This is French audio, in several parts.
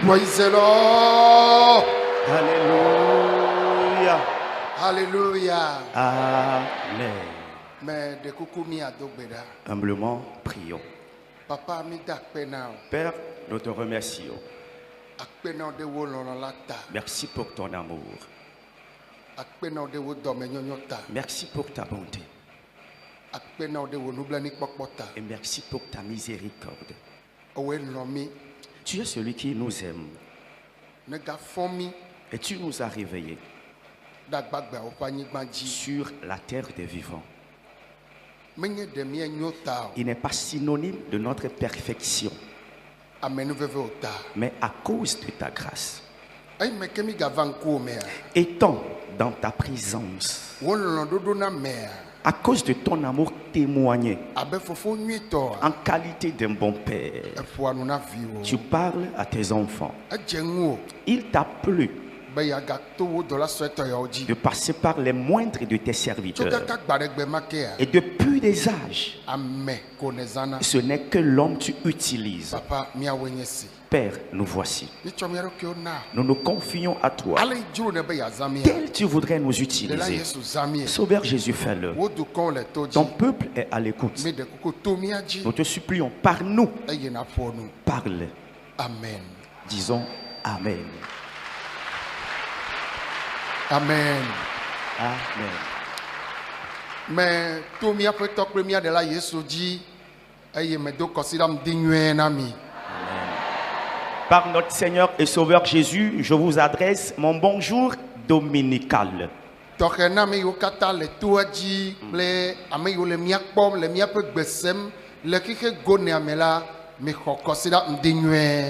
Praise the Lord. Alléluia. Alléluia. Amen. Mais de coucou mi adogbeda. Humblement, prions. Papa mi da pena. Père, nous te remercions. Akpena de wo lon lata. Merci pour ton amour. Akpena de wo dome nyonyota. Merci pour ta bonté. Akpena de wo nublani pokpota. Et merci pour ta miséricorde. Owe lomi. Tu es celui qui nous aime. Nega fomi. Et tu nous as réveillés Dagbagba opani gbanji. sur la terre des vivants. Menye de mi nyota. Il n'est pas synonyme de notre perfection, Amenu veve ota. mais à cause de ta grâce. Ay me kemi gavanko mea. Étant dans ta présence, Wo lon dodo na mea. à cause de ton amour témoigné, Abe fofo nyito. en qualité d'un bon père, Efo anu na viwo. tu parles à tes enfants. Ajengo. Il t'a plu Be ya gato wo dola sweto ya oji. de passer par les moindres de tes serviteurs. Chokaka gbaregbe makea. Et depuis des âges, Ame konezana. ce n'est que l'homme tu utilises. Papa mia wenyesi. Père, nous voici. Ni chomiaro kiona. Nous nous confions à toi. Ale juro ne be ya zamia. Tel tu voudrais nous De la utiliser. Yesu zamia. Sauveur Jésus, fais-le. Wo du kon le toji. Ton peuple est à l'écoute. Me de koko tomi aji. Nous te supplions, par nous, Eye na fonu. parle. Amen. Disons Amen. Amen. Amen. Mais tomi ape tok premia de la Yesu ji. Eye me do konsidam dinywe na mi. Par notre Seigneur et Sauveur Jésus, je vous adresse mon bonjour dominical. Tɔxɛ na me yiwo katã le toa dzi kple ame yiwo le mía kpɔm le míaƒe gbe sem le xixe gonea me la mexɔ kɔsiɖa ŋdi nyuie.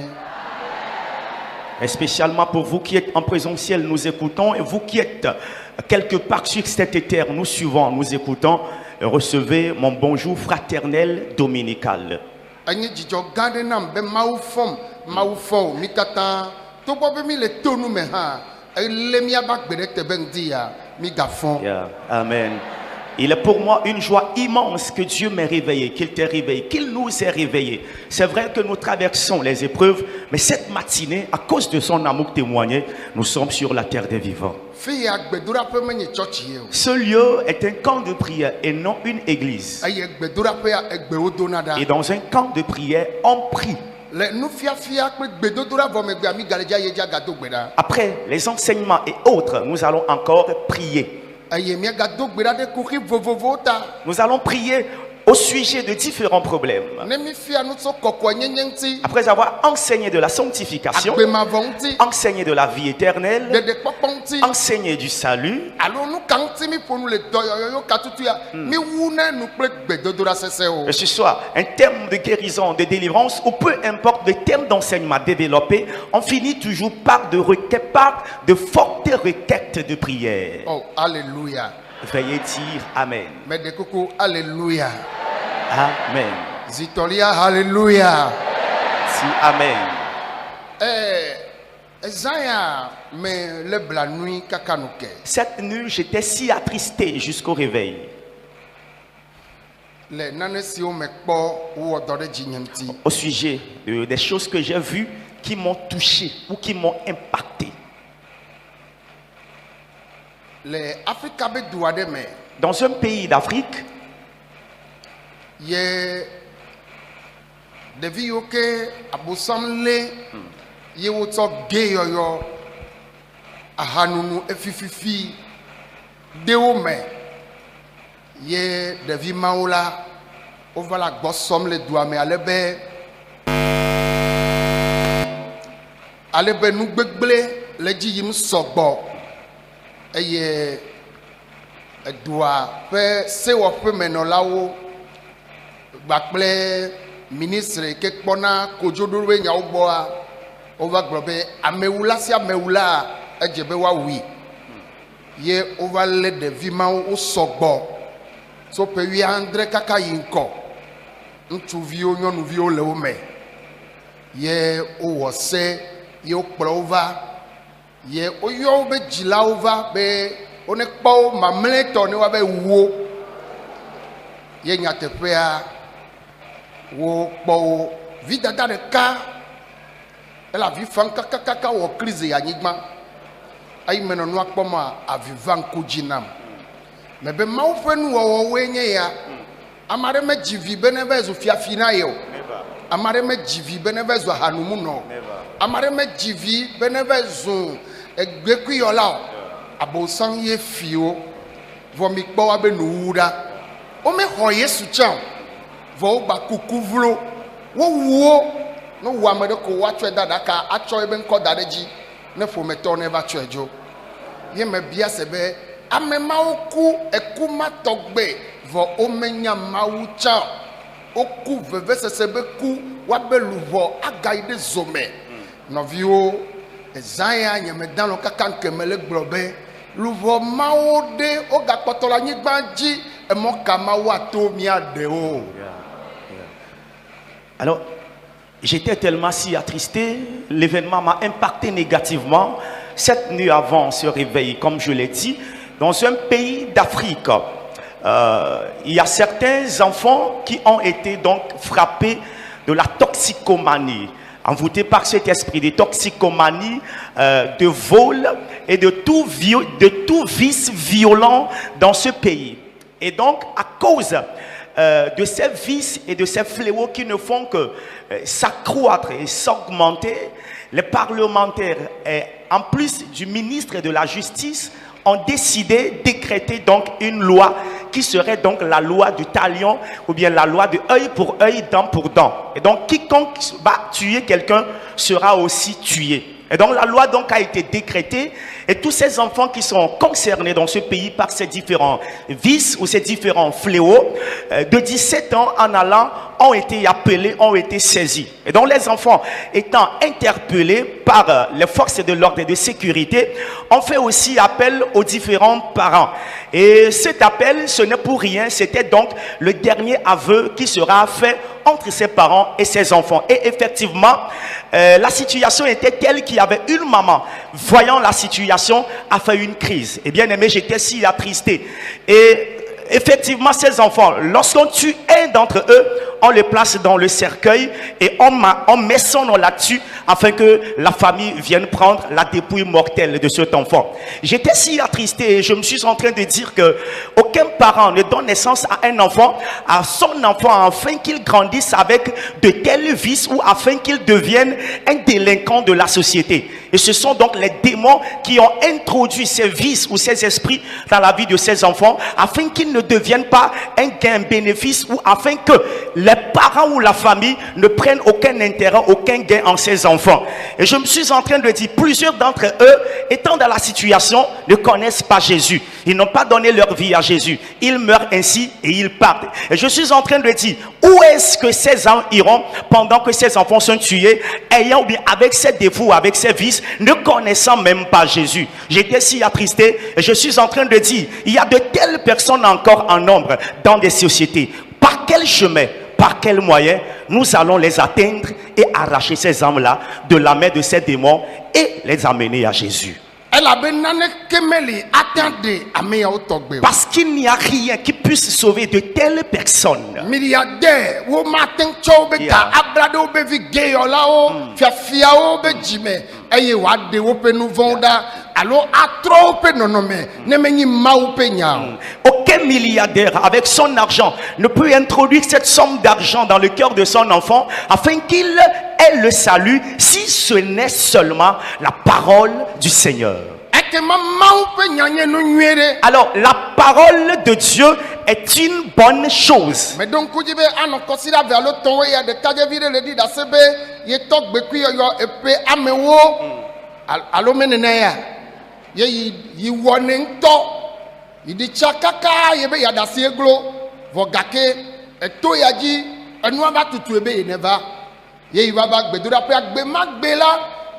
Et spécialement pour vous qui êtes en présentiel, nous écoutons, et vous qui êtes quelque part sur cette terre, nous suivons, nous écoutons, recevez mon bonjour fraternel dominical. Enye dzidzɔ gã aɖe nam be Mawu fɔ mi katã togbɔ be mi le to nu me hã elé míaƒe agbe ɖe te be ŋdi ya mi gafɔ. Yeah. Amen. Il est pour moi une joie immense que Dieu m'ait réveillé, qu'il t'ait réveillé, qu'il nous ait réveillés. C'est vrai que nous traversons les épreuves, mais cette matinée, à cause de son amour témoigné, nous sommes sur la terre des vivants. Fi ya gbedoɖaƒe menye tsɔtsi ye o. Ce lieu est un camp de prière et non une église. Eye gbedoɖaƒe ya egbewo dona Et ɖa. dans un camp de prière, on prie. Le nufiafia kple gbedodoɖa vɔ megbea mi galedza ye dza gado gbe ɖa. Après les enseignements et autres, nous allons encore prier. Eye miagado gbe ɖa ɖe kuxi vovovowo ta. Nous allons prier au sujet de différents problèmes. Ne mi fia nu tso kɔkɔe nyenye ŋuti. Après avoir enseigné de la sanctification, Agbemavɔ ŋuti. enseigné de la vie éternelle, Ɖeɖekpɔkpɔ ŋuti. enseigné du salut, Alo nu ka ŋuti mi ƒo nu le dɔyɔyɔ katutu ya. Mi wu ne nu kple gbedodoɖa sesẽwo. que ce soit un thème de guérison, de délivrance, ou peu importe le thème d'enseignement développé, on finit toujours par de requêtes, par de fortes requêtes de prière. Oh, alléluia. Veuillez dire Amen. Mais de koko, alléluia. Amen. Zitolia, alléluia. Si Amen. Ezaya, me le blanui kakanuke. Cette nuit, j'étais si attristé jusqu'au réveil. Le nane siwo me kpɔ wo dɔ ɖe dzinye ŋuti. Au sujet des choses que j'ai vues qui m'ont touché ou qui m'ont impacté. Le Afrika be du aɖe me, Dans un pays d'Afrique, ye ɖevi yiwo ke abosam lé ye wotsɔ ge yɔyɔ ahanunu efififi de wo me ye ɖevi mawo la wova le agbɔsɔm le dua me ale be nu gbegblẽ le edzi yim sɔgbɔ eye edua ƒe sewɔƒemenɔlawo kpakple ministre ke kpɔna kodzoɖoɖoe nyawo gbɔa wova gblɔ be amewula sia amewula edze be woawui ye wova lé ɖevi mawo wo sɔgbɔ tso ƒe 90 kaka yi ŋkɔ ŋutsuviwo nyɔnuviwo le wo me ye wowɔ se ye wokplɔ wo va ye woyɔ wo be dzilawo va be wone kpɔ wo mamlɛtɔ ne woabe wo ye nyateƒea wo kpɔ wo vi dada ɖeka Elle a vu fan kaka o crise ya nyigma. Ayi meno no akpoma avivan kujinam. Mais be ma ofe nu wo wenye ya. Amare me jivi benevezo fiafina yo. Amare me jivi benevezo hanumu no. Amare me jivi benevezo egbeku yola. Abosan ye fio. Vo mi kpo wa be nuura. O me ho Yesu chan. Vo ba kukuvlo. Wo wo no wa me de ko wa twa dada ka acho ebe nko dadeji ne fo meto ne va twajo. Ye me bia sebe amema oku ekuma togbe vo omenya maucha oku veve sesebeku wabeluvo agaide zome novio ezaya nyamedano kakanke mele globe luvo maode ogakpotola nyigbanji emoka mawato miadeo. Alors j'étais tellement si attristé, l'événement m'a impacté négativement. Cette nuit avant ce réveil, comme je l'ai dit, dans un pays d'Afrique, il y a certains enfants qui ont été donc frappés de la toxicomanie, envoûtés par cet esprit de toxicomanie, de vol et de tout vice violent dans ce pays. Et donc, à cause de ces vices et de ces fléaux qui ne font que s'accroître et s'augmenter, les parlementaires, en plus du ministre de la Justice, ont décidé de décréter donc une loi qui serait donc la loi du talion ou bien la loi de œil pour œil, dent pour dent. Et donc quiconque va tuer quelqu'un sera aussi tué. Et donc la loi donc a été décrétée et tous ces enfants qui sont concernés dans ce pays par ces différents vices ou ces différents fléaux, de 17 ans en allant, ont été appelés, ont été saisis. Et donc les enfants étant interpellés par les forces de l'ordre et de sécurité, ont fait aussi appel aux différents parents. Et cet appel, ce n'est pour rien, c'était donc le dernier aveu qui sera fait entre ses parents et ses enfants. Et effectivement, la situation était telle qu'il y avait une maman, voyant la situation, a fait une crise. Et bien aimé, j'étais si attristé. Et effectivement, ces enfants, lorsqu'on tue un d'entre eux, on le place dans le cercueil et on met son nom là-dessus afin que la famille vienne prendre la dépouille mortelle de cet enfant. J'étais si attristé et je me suis en train de dire que aucun parent ne donne naissance à un enfant, à son enfant, afin qu'il grandisse avec de tels vices ou afin qu'il devienne un délinquant de la société. Et ce sont donc les démons qui ont introduit ces vices ou ces esprits dans la vie de ces enfants afin qu'ils ne deviennent pas un gain, un bénéfice ou afin que les parents ou la famille ne prennent aucun intérêt, aucun gain en ces enfants. Et je me suis en train de dire, plusieurs d'entre eux, étant dans la situation, ne connaissent pas Jésus. Ils n'ont pas donné leur vie à Jésus. Ils meurent ainsi et ils partent. Et je suis en train de dire, où est-ce que ces gens iront pendant que ces enfants sont tués, ayant ou bien avec ces défauts, avec ces vices, ne connaissant même pas Jésus. J'étais si attristé et je suis en train de dire, il y a de telles personnes encore en nombre dans des sociétés. Par quel chemin, par quel moyen nous allons les atteindre et arracher ces âmes-là de la main de ces démons et les amener à Jésus? Parce qu'il n'y a rien qui puisse sauver de telles personnes. Aucun milliardaire avec son argent ne peut introduire cette somme d'argent dans le cœur de son enfant afin qu'il ait le salut, si ce n'est seulement la parole du Seigneur. Alors la parole de Dieu est une bonne chose. Mais donc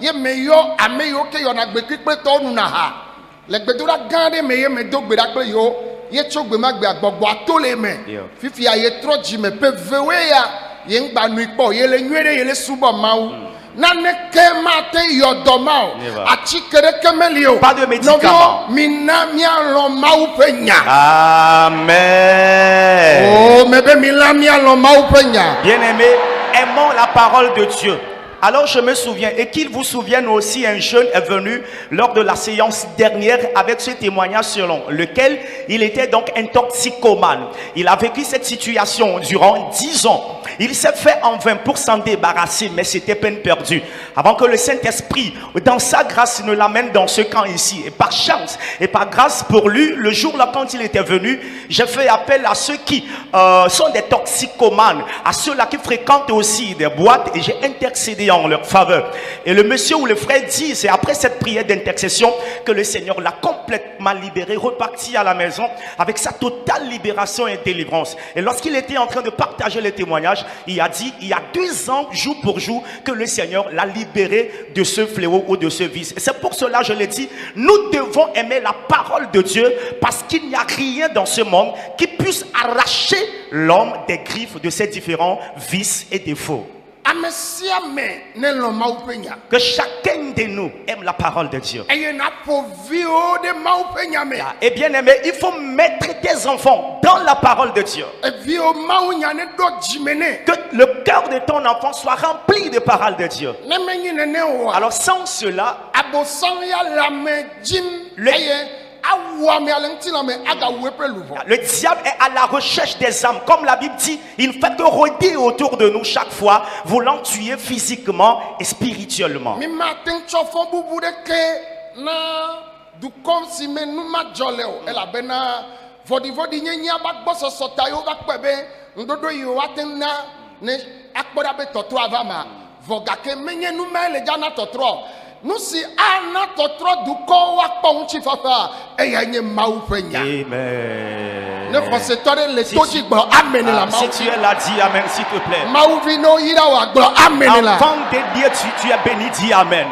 ye meyo ameyo ke yona gbe kikpe to nu na ha le gbedura gande meye me do gbe dakpe yo ye tsogbe magbe agbogbo atole me fifi aye troji me pevewe ya ye ngba nu ipo ye le nwere ye le subo mawu nane ke mate yodo mao achikere kemelio pas de médicament mina mialo mawu penya. Amen. Oh mebe milan mialo mawu penya. Bien-aimé, aimons la parole de Dieu. Alors je me souviens, et qu'il vous souvienne aussi, un jeune est venu lors de la séance dernière avec ce témoignage selon lequel il était donc un toxicomane. Il a vécu cette situation durant 10 ans. Il s'est fait en vain pour s'en débarrasser, mais c'était peine perdue. Avant que le Saint-Esprit, dans sa grâce, ne l'amène dans ce camp ici. Et par chance et par grâce pour lui, le jour-là, quand il était venu, j'ai fait appel à ceux qui sont des toxicomanes, à ceux-là qui fréquentent aussi des boîtes, et j'ai intercédé en leur faveur. Et le monsieur ou le frère dit, c'est après cette prière d'intercession que le Seigneur l'a complètement libéré, reparti à la maison avec sa totale libération et délivrance. Et lorsqu'il était en train de partager les témoignages, il a dit, il y a 2 ans, jour pour jour, que le Seigneur l'a libéré de ce fléau ou de ce vice. Et c'est pour cela, je l'ai dit, nous devons aimer la parole de Dieu, parce qu'il n'y a rien dans ce monde qui puisse arracher l'homme des griffes de ces différents vices et défauts. Que chacun de nous aime la parole de Dieu. Et bien aimé, il faut mettre tes enfants dans la parole de Dieu. Que le cœur de ton enfant soit rempli de parole de Dieu. Alors sans cela, le diable est à la recherche des âmes. Comme la Bible dit, il ne fait que rôder autour de nous chaque fois, voulant tuer physiquement et spirituellement. Nous si ana totro du ko wa pon chi fafa e ya nye mau penya. Amen. Ne français tore le toji gbo amen la mau. Si tu es là, dis amen s'il te plaît. Mau vino ira wa gbo amen la. Enfant de Dieu, tu es béni, dis amen.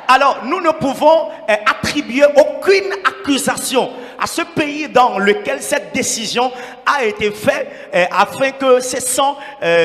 Alors nous ne pouvons attribuer aucune accusation à ce pays dans lequel cette décision a été faite afin que ces 100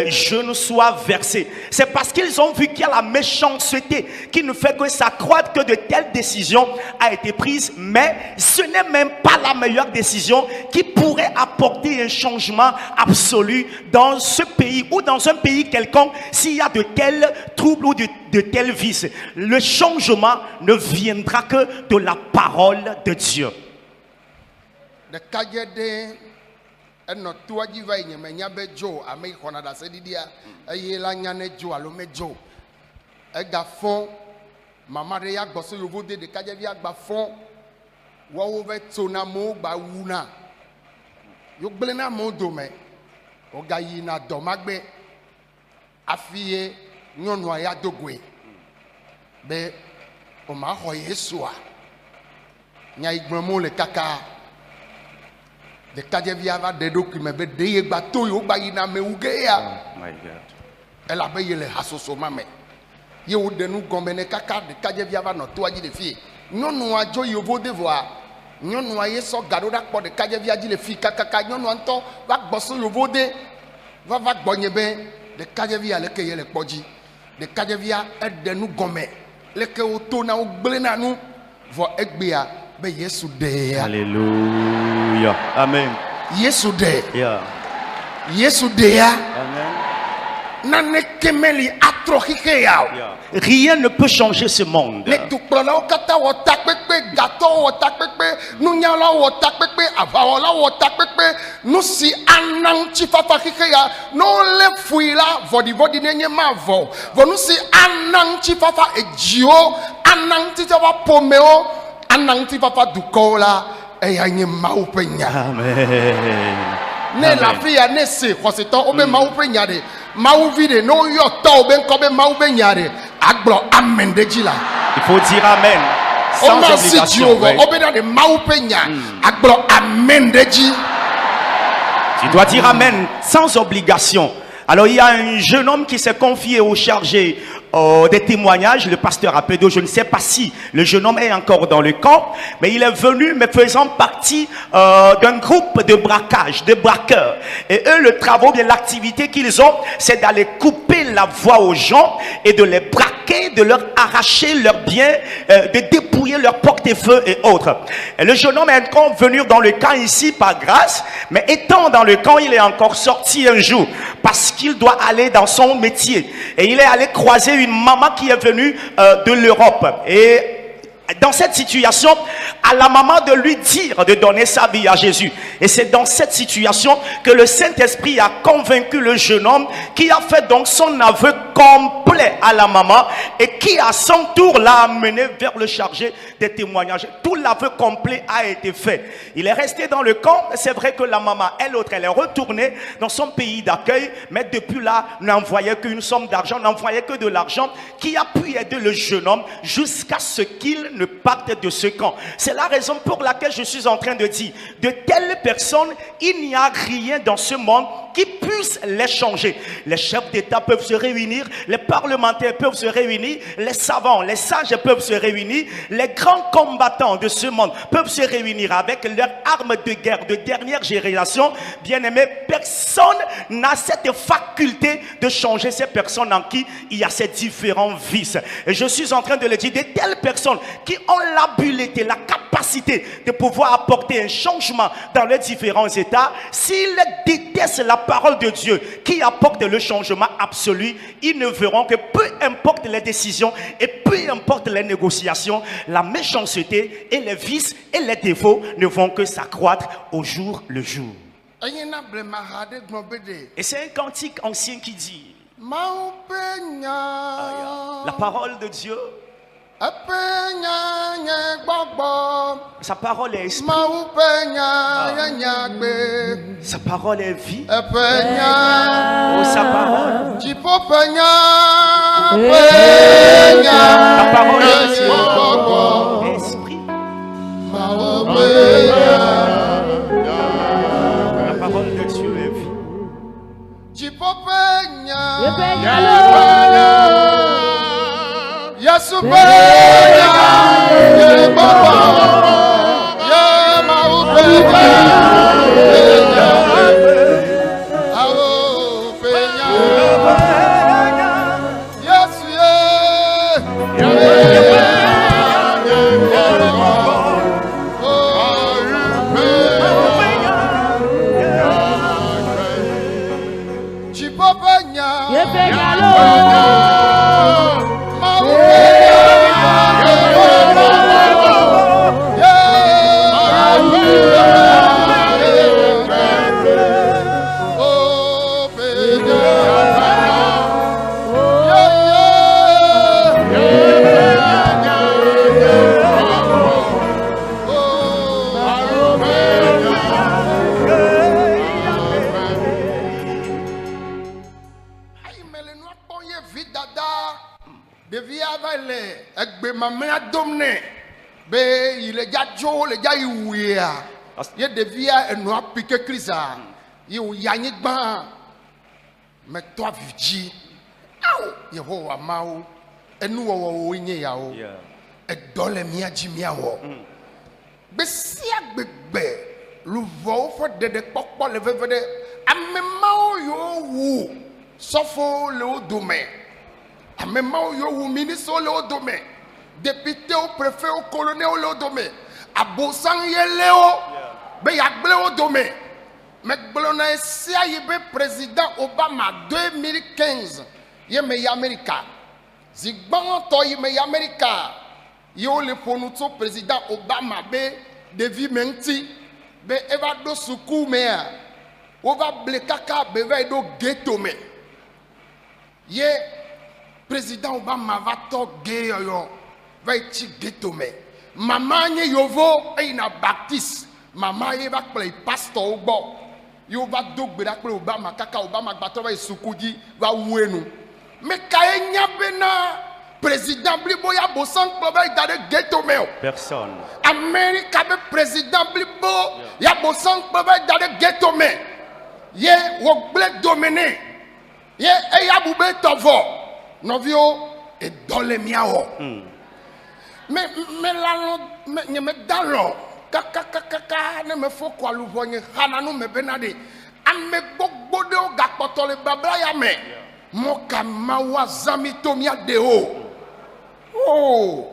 jeunes soient versés. C'est parce qu'ils ont vu qu'il y a la méchanceté qui ne fait que s'accroître que de telles décisions a été prise, mais ce n'est même pas la meilleure décision qui pourrait apporter un changement absolu dans ce pays ou dans un pays quelconque s'il y a de tels troubles ou de tels vices. Le changement ne viendra que de la parole de Dieu. De kajede eno tuaji va nyemenya be jo ame kona da sedidia eye la nyane jo alo me jo e ga fon mama de ya gboso yovode de kajevi agba fon wo ve tona mo gba wuna yo gble na mo do me o ga yi na do magbe afie nyonu aya dogwe be o ma ho Yesua nya igbon mo le kaka de kadjevia va de document be de ye gba to yo gba yina me uge ya. Oh my God. Elle a payé les hasoso mame. Ye ou de nous gombene kaka de kadjevia va no to aji de fie. Nyonu ajo yo vo devoir. Nyonu aye so gado da po de kadjevia ji le fie kaka nyonu anto va gboso yo vo de va gbonye be de kadjevia le ke ye le poji. De kadjevia e de nous gombe. Le ke o to na o gble na nu vo egbea be Yesu de. Alléluia. Amen. Yesu de. Yeah. Yesu de. Amen. Nane kemeli atrohike yao. Yeah. Rien ne peut changer ce monde. Le tukplola o kata wo takpekpe, gato wo takpekpe, nunyala wo takpekpe, avaola wo takpekpe, nusi anang chifafa hike ya, no le fuila vodi nenye mavo. Vo nusi anang chifafa ejio, anang chifafa pomeo, anang chifafa dukola, eyanye maupenya. Amen. Ne la fille ne se khoseto obe maupenya de. Mau vide no yo to ben ko be mau be nyare agbo amen de jila. Il faut dire amen sans obligation. Ouais. Tu dois dire amen sans obligation. Alors il y a un jeune homme qui s'est confié au chargé des témoignages, le pasteur Apédo. Je ne sais pas si le jeune homme est encore dans le camp, mais il est venu, mais faisant partie d'un groupe de braquage, de braqueurs. Et eux, le travail, bien l'activité qu'ils ont, c'est d'aller couper la voie aux gens et de les braquer attaquer, de leur arracher leurs biens, de dépouiller leurs portefeuilles et autres. Et le jeune homme est encore venu dans le camp ici par grâce, mais étant dans le camp, il est encore sorti un jour parce qu'il doit aller dans son métier. Et il est allé croiser une maman qui est venue de l'Europe. Et dans cette situation, à la maman de lui dire de donner sa vie à Jésus. Et c'est dans cette situation que le Saint-Esprit a convaincu le jeune homme, qui a fait donc son aveu complet à la maman et qui à son tour l'a amené vers le chargé des témoignages. Tout l'aveu complet a été fait. Il est resté dans le camp. C'est vrai que la maman, elle est retournée dans son pays d'accueil, mais depuis là, n'envoyait qu'une somme d'argent, n'envoyait que de l'argent qui a pu aider le jeune homme jusqu'à ce qu'il ne parte de ce camp. C'est la raison pour laquelle je suis en train de dire, de telles personnes, il n'y a rien dans ce monde qui puisse les changer. Les chefs d'État peuvent se réunir, les parlementaires peuvent se réunir, les savants, les sages peuvent se réunir, les grands combattants de ce monde peuvent se réunir avec leurs armes de guerre de dernière génération. Bien aimé, personne n'a cette faculté de changer ces personnes en qui il y a ces différents vices. Et je suis en train de le dire, de telles personnes qui ont l'habileté, la capacité de pouvoir apporter un changement dans les différents états, s'ils détestent la parole de Dieu qui apporte le changement absolu, ils ne verront que peu importe les décisions et peu importe les négociations, la méchanceté et les vices et les défauts ne vont que s'accroître au jour le jour. Et c'est un cantique ancien qui dit, la parole de Dieu, sa parole est esprit, sa parole est vie, oh, sa parole, la parole est Dieu, esprit, la parole de Dieu est vie. Mais toi, Viji, Yehovah Mao, et nous, et dans les miens, Jimiao. Bessia bebe, le vau for de pokpa le vevede, amemao yo wu, sofo le domaine. Amemao yo wu, ministre le domaine, député au préfet au colonel le domaine, abosang yeleo, beyagle au domaine. Mais Blona Sia Yebe président Obama 2015, Yeme America. Zigban to Yeme America. Yo le ponuto président Obama be devi menti be eva do suku mea. Ova blekaka be va do ghetto me. Ye président Obama va to gay yo va ti ghetto me. Mama nye yovo e na baptiste. Mama ye va play pastor obo. Yo va dog berakle Obama kaka Obama gbato va sukuji va wenu. Mais kaye nyabena président blibo ya bosan proba dans le ghetto meo. Personne. Amérique be président blibo ya bosan proba dans le ghetto me. Ye wo ble dominé. Ye e ya bube tovo. Novio e dole miao. Mais la me dalo kaka ne me fo kwa luvogne hananu me benade ame gbogbo de o gakpoto le babla ya me mo ka mawa zami to mi ade o Oh,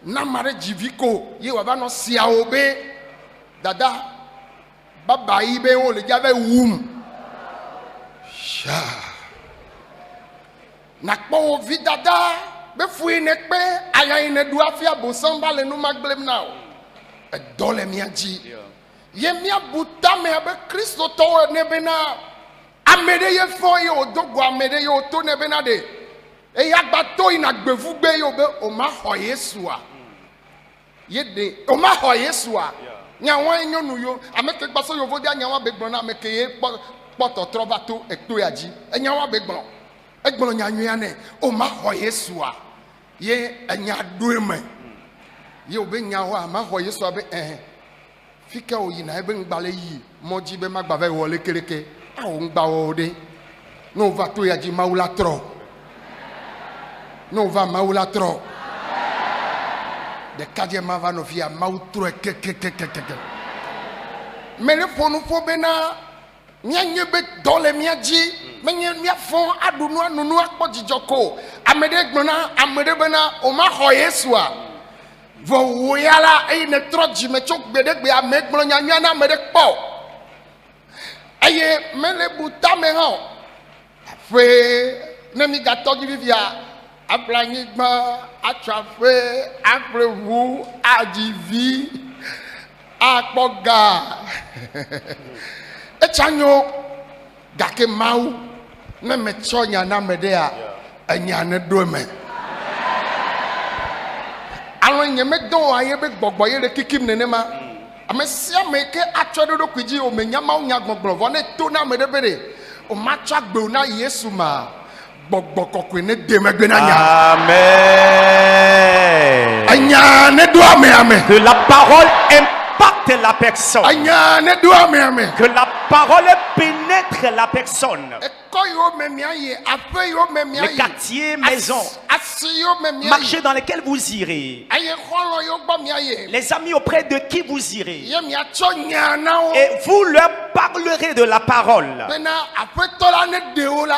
namare jiviko, ye wabano siaobe, dada, baba ibe o le jave wum. Sha. Nakpo vi dada, be fui nekpe, aya ine duafia bosamba le no magblem now. E dole miaji. Ye mia butame abe Kristo to nebena. Amede ye fo ye odogo amede ye oto nebena de. E ya gbato ina gbevugbe yo be o ma ho Yesu a. Ye de o ma ho Yesu a. Nyawa nyonu yo ameke gbaso yo vodi anyawa begbon na ameke ye poto trovato ekto yaji. Enyawa begbon. Egbon nyanwa ne o ma ho Yesu a. Ye enya dueme. Ye obe nyawa ma ho Yesu a be fika o yina ebe ngbale yi moji be magbave wole keleke a o ngba o de no va to yaji maula tro no va maula tro de kadje ma va no via mautro ke mele fonu fo bena nyanye be dole miaji menye mia fon adunu anunu akpojijoko amede gbona amede bena o ma ho Yesu a vo yala e ne troji me chok bedegbe amegbro nyanya na mede po eye mele buta me han fe ne mi gato gi vivia aplanyi gba atrafe aprevu ajivi akpoga e chanyo gake mau ne me chonya na mede a anya ne do me alon yeme don aye be gbogbo ye le kikim nenema amesia meke atwedodo kwiji o menyama onya gbogbo ne to na medebere o matwa gbe na Yesu ma gbogbo kokwe ne demegbe na nya Amen. Anya ne do ame Que la parole impacte la personne. Anya ne do ame Que la parole pénètre la personne. Les quartiers, maisons, marchés dans lesquels vous irez, les amis auprès de qui vous irez, et vous leur parlerez de la parole.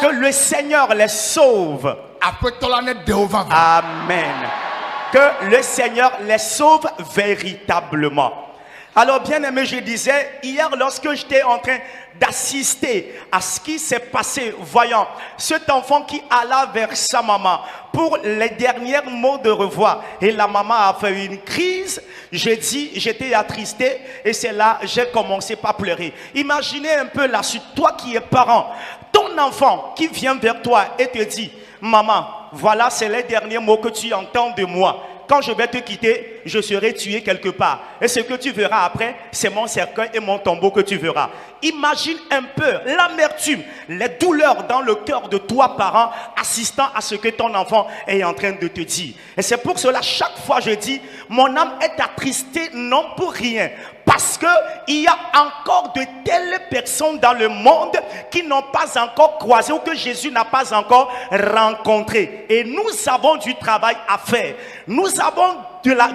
Que le Seigneur les sauve. Amen. Que le Seigneur les sauve véritablement. Alors bien aimé, je disais, hier lorsque j'étais en train d'assister à ce qui s'est passé, voyant cet enfant qui alla vers sa maman pour les derniers mots de revoir, et la maman a fait une crise, j'étais attristé, et c'est là j'ai commencé par pleurer. Imaginez un peu la suite, toi qui es parent, ton enfant qui vient vers toi et te dit, maman, voilà c'est les derniers mots que tu entends de moi. Quand je vais te quitter, je serai tué quelque part. Et ce que tu verras après, c'est mon cercueil et mon tombeau que tu verras. Imagine un peu l'amertume, les douleurs dans le cœur de toi, parent, assistant à ce que ton enfant est en train de te dire. Et c'est pour cela, chaque fois je dis, mon âme est attristée non pour rien. Parce qu'il y a encore de telles personnes dans le monde qui n'ont pas encore croisé ou que Jésus n'a pas encore rencontré. Et nous avons du travail à faire. Nous avons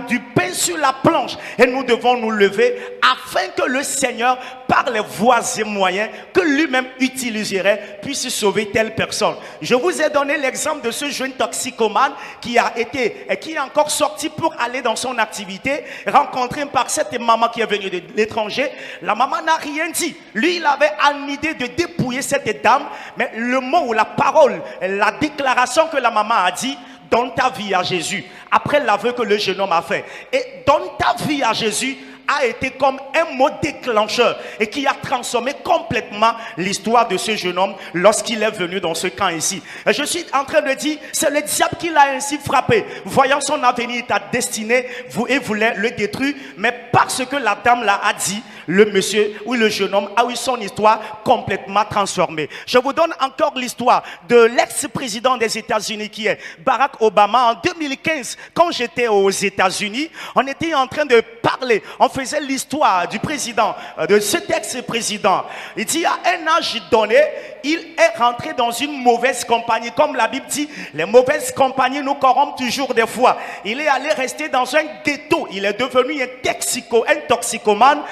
du pain sur la planche et nous devons nous lever afin que le Seigneur, par les voies et moyens que lui-même utiliserait, puisse sauver telle personne. Je vous ai donné l'exemple de ce jeune toxicomane qui est encore sorti pour aller dans son activité, rencontré par cette maman qui est venue de l'étranger. La maman n'a rien dit. Lui, il avait en idée de dépouiller cette dame, mais le mot ou la parole, la déclaration que la maman a dit, donne ta vie à Jésus. Après l'aveu que le jeune homme a fait. Et donne ta vie à Jésus a été comme un mot déclencheur et qui a transformé complètement l'histoire de ce jeune homme lorsqu'il est venu dans ce camp ici. Et je suis en train de dire, c'est le diable qui l'a ainsi frappé. Voyant son avenir, ta destinée, et voulait le détruire. Mais parce que la dame l'a dit, le monsieur ou le jeune homme a eu son histoire complètement transformée. Je vous donne encore l'histoire de l'ex-président des États-Unis qui est Barack Obama. En 2015, quand j'étais aux États-Unis, on était en train de parler, on faisait l'histoire du président, de cet ex-président. Il dit à un âge donné, il est rentré dans une mauvaise compagnie. Comme la Bible dit, les mauvaises compagnies nous corrompent toujours des fois. Il est allé rester dans un ghetto. Il est devenu un toxicomane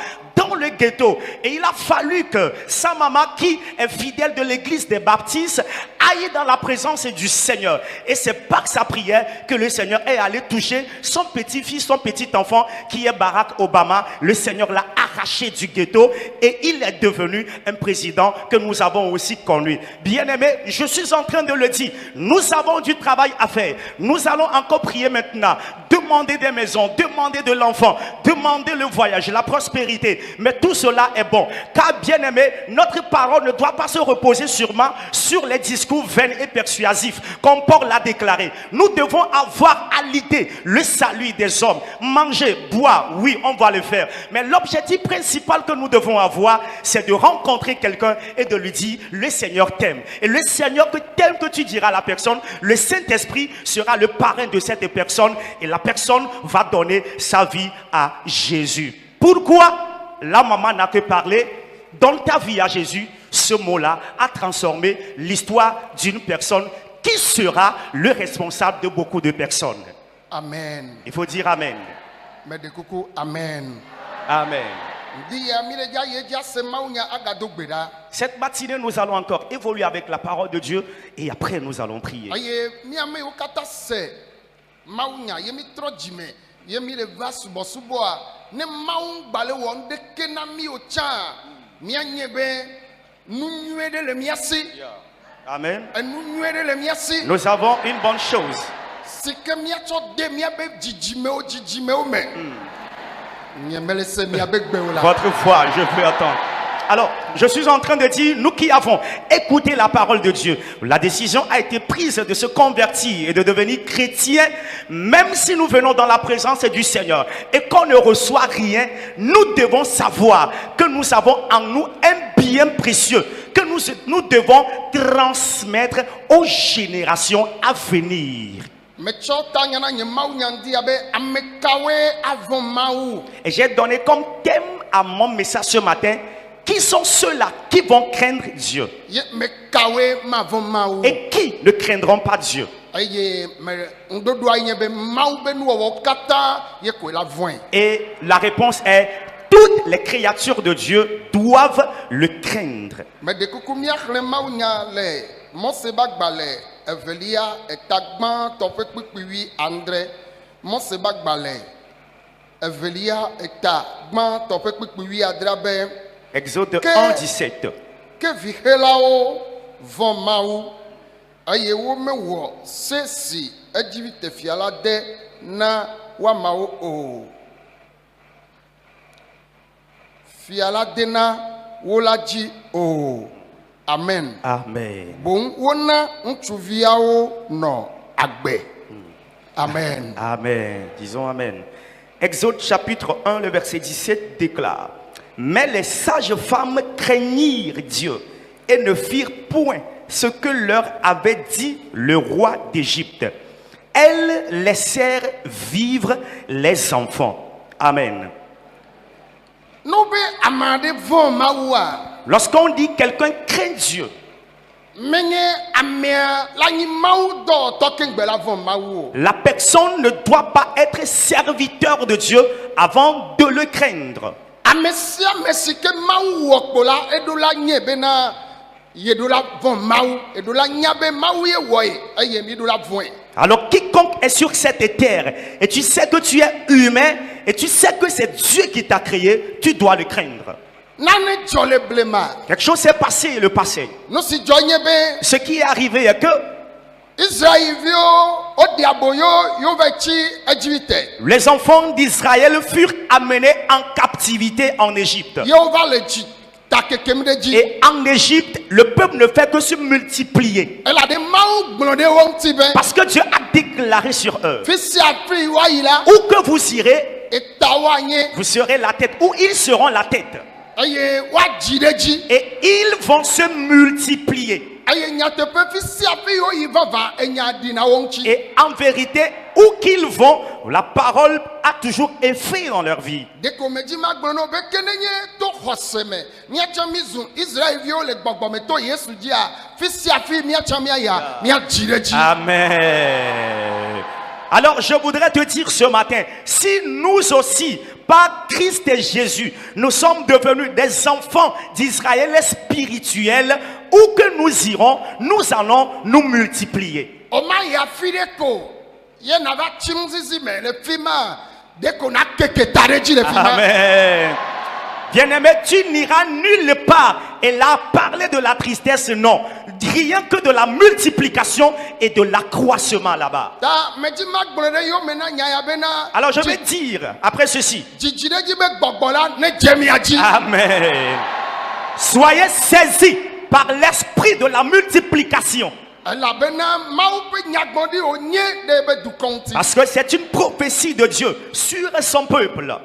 dans le ghetto. Et il a fallu que sa maman, qui est fidèle de l'église des baptistes, aille dans la présence du Seigneur. Et c'est par sa prière que le Seigneur est allé toucher son petit-fils, son petit-enfant, qui est Barack Obama. Le Seigneur l'a arraché du ghetto et il est devenu un président que nous avons aussi connu. Bien-aimé, je suis en train de le dire, nous avons du travail à faire. Nous allons encore prier maintenant, demander des maisons, demander de l'enfant, demander le voyage, la prospérité. Mais tout cela est bon. Car bien-aimé, notre parole ne doit pas se reposer sûrement sur les discours vains et persuasifs, comme Paul l'a déclaré. Nous devons avoir à l'idée le salut des hommes. Manger, boire, oui, on va le faire. Mais l'objectif principal que nous devons avoir, c'est de rencontrer quelqu'un et de lui dire, le Seigneur t'aime. Et le Seigneur que t'aime, que tu diras à la personne, le Saint-Esprit sera le parrain de cette personne et la personne va donner sa vie à Jésus. Pourquoi la maman n'a que parlé? Donne ta vie à Jésus. Ce mot-là a transformé l'histoire d'une personne qui sera le responsable de beaucoup de personnes. Amen. Il faut dire Amen. Mais de coucou, Amen. Amen. Cette matinée, nous allons encore évoluer avec la parole de Dieu et après nous allons prier. Amen. Nous avons une bonne chose. Votre foi, je peux attendre. Alors, je suis en train de dire, nous qui avons écouté la parole de Dieu, la décision a été prise de se convertir et de devenir chrétien, même si nous venons dans la présence du Seigneur et qu'on ne reçoit rien, nous devons savoir que nous avons en nous un bien précieux que nous devons transmettre aux générations à venir. Et j'ai donné comme thème à mon message ce matin, qui sont ceux-là qui vont craindre Dieu et qui ne craindront pas Dieu. Et la réponse est, toutes les créatures de Dieu doivent le craindre. Exode 1, 17. Amen. Amen. Bon, Amen. Amen. Disons Amen. Exode chapitre 1, le verset 17 déclare: mais les sages femmes craignirent Dieu et ne firent point ce que leur avait dit le roi d'Égypte. Elles laissèrent vivre les enfants. Amen. Lorsqu'on dit quelqu'un craint Dieu, la personne ne doit pas être serviteur de Dieu avant de le craindre. Alors quiconque est sur cette terre et tu sais que tu es humain et tu sais que c'est Dieu qui t'a créé, tu dois le craindre. Quelque chose s'est passé le passé. Ce qui est arrivé est que les enfants d'Israël furent amenés en captivité en Égypte. Et en Égypte, le peuple ne fait que se multiplier. Parce que Dieu a déclaré sur eux: où que vous irez, vous serez la tête. Ou ils seront la tête. Et ils vont se multiplier. Et en vérité, où qu'ils vont, la parole a toujours effet dans leur vie. Amen. Alors je voudrais te dire ce matin, si nous aussi, par Christ et Jésus, nous sommes devenus des enfants d'Israël spirituels. Où que nous irons, nous allons nous multiplier. Oma ya fireko. Ye na va chimzizi me le fima. Dès qu'on a quelque tareji le fima. Amen. Bien-aimé, tu n'iras nulle part. Elle a parlé de la tristesse, non. Rien que de la multiplication et de l'accroissement là-bas. Alors je vais dire, après ceci, Amen. Soyez saisis par l'esprit de la multiplication. Parce que c'est une prophétie de Dieu sur son peuple.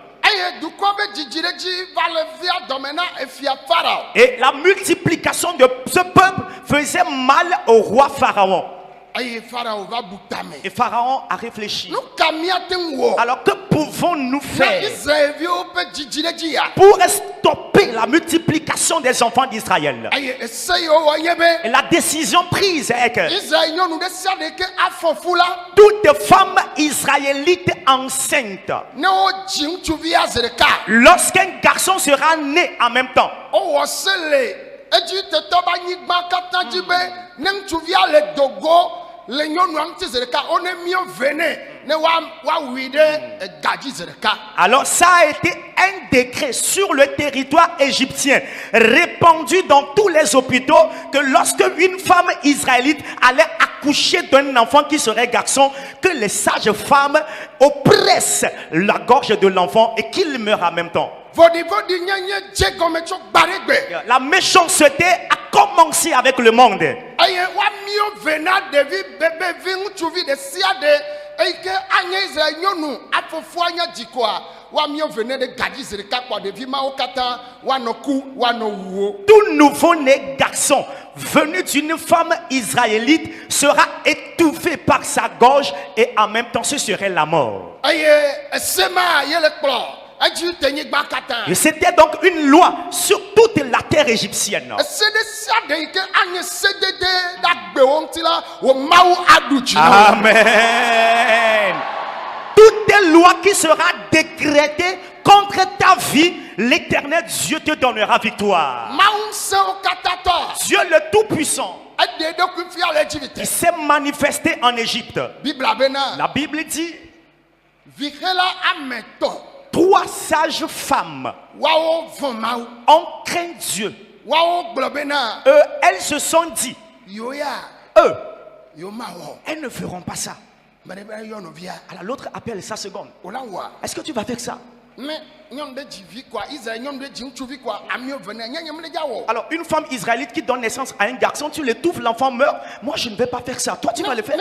Et la multiplication de ce peuple faisait mal au roi Pharaon. Et Pharaon a réfléchi. Alors que pouvons-nous faire pour stopper la multiplication des enfants d'Israël? Et la décision prise est que toute femme israélite enceinte, lorsqu'un garçon sera né en même temps, alors ça a été un décret sur le territoire égyptien, répandu dans tous les hôpitaux, que lorsque une femme israélite allait accoucher d'un enfant qui serait garçon, que les sages femmes oppressent la gorge de l'enfant et qu'il meurt en même temps. La méchanceté a commencé avec le monde. Tout nouveau-né garçon venu d'une femme israélite sera étouffé par sa gorge et en même temps ce serait la mort. Et c'était donc une loi sur toute la terre égyptienne. Amen. Toute loi qui sera décrétée contre ta vie, l'Éternel Dieu te donnera victoire. Dieu le Tout-Puissant, il s'est manifesté en Égypte. La Bible dit 3 sages femmes ont craint Dieu. Elles se sont dit, elles ne feront pas ça. Alors l'autre appelle sa seconde. Est-ce que tu vas faire ça? Alors une femme israélite qui donne naissance à un garçon, tu l'étouffes, l'enfant meurt. Moi je ne vais pas faire ça. Toi tu vas le faire.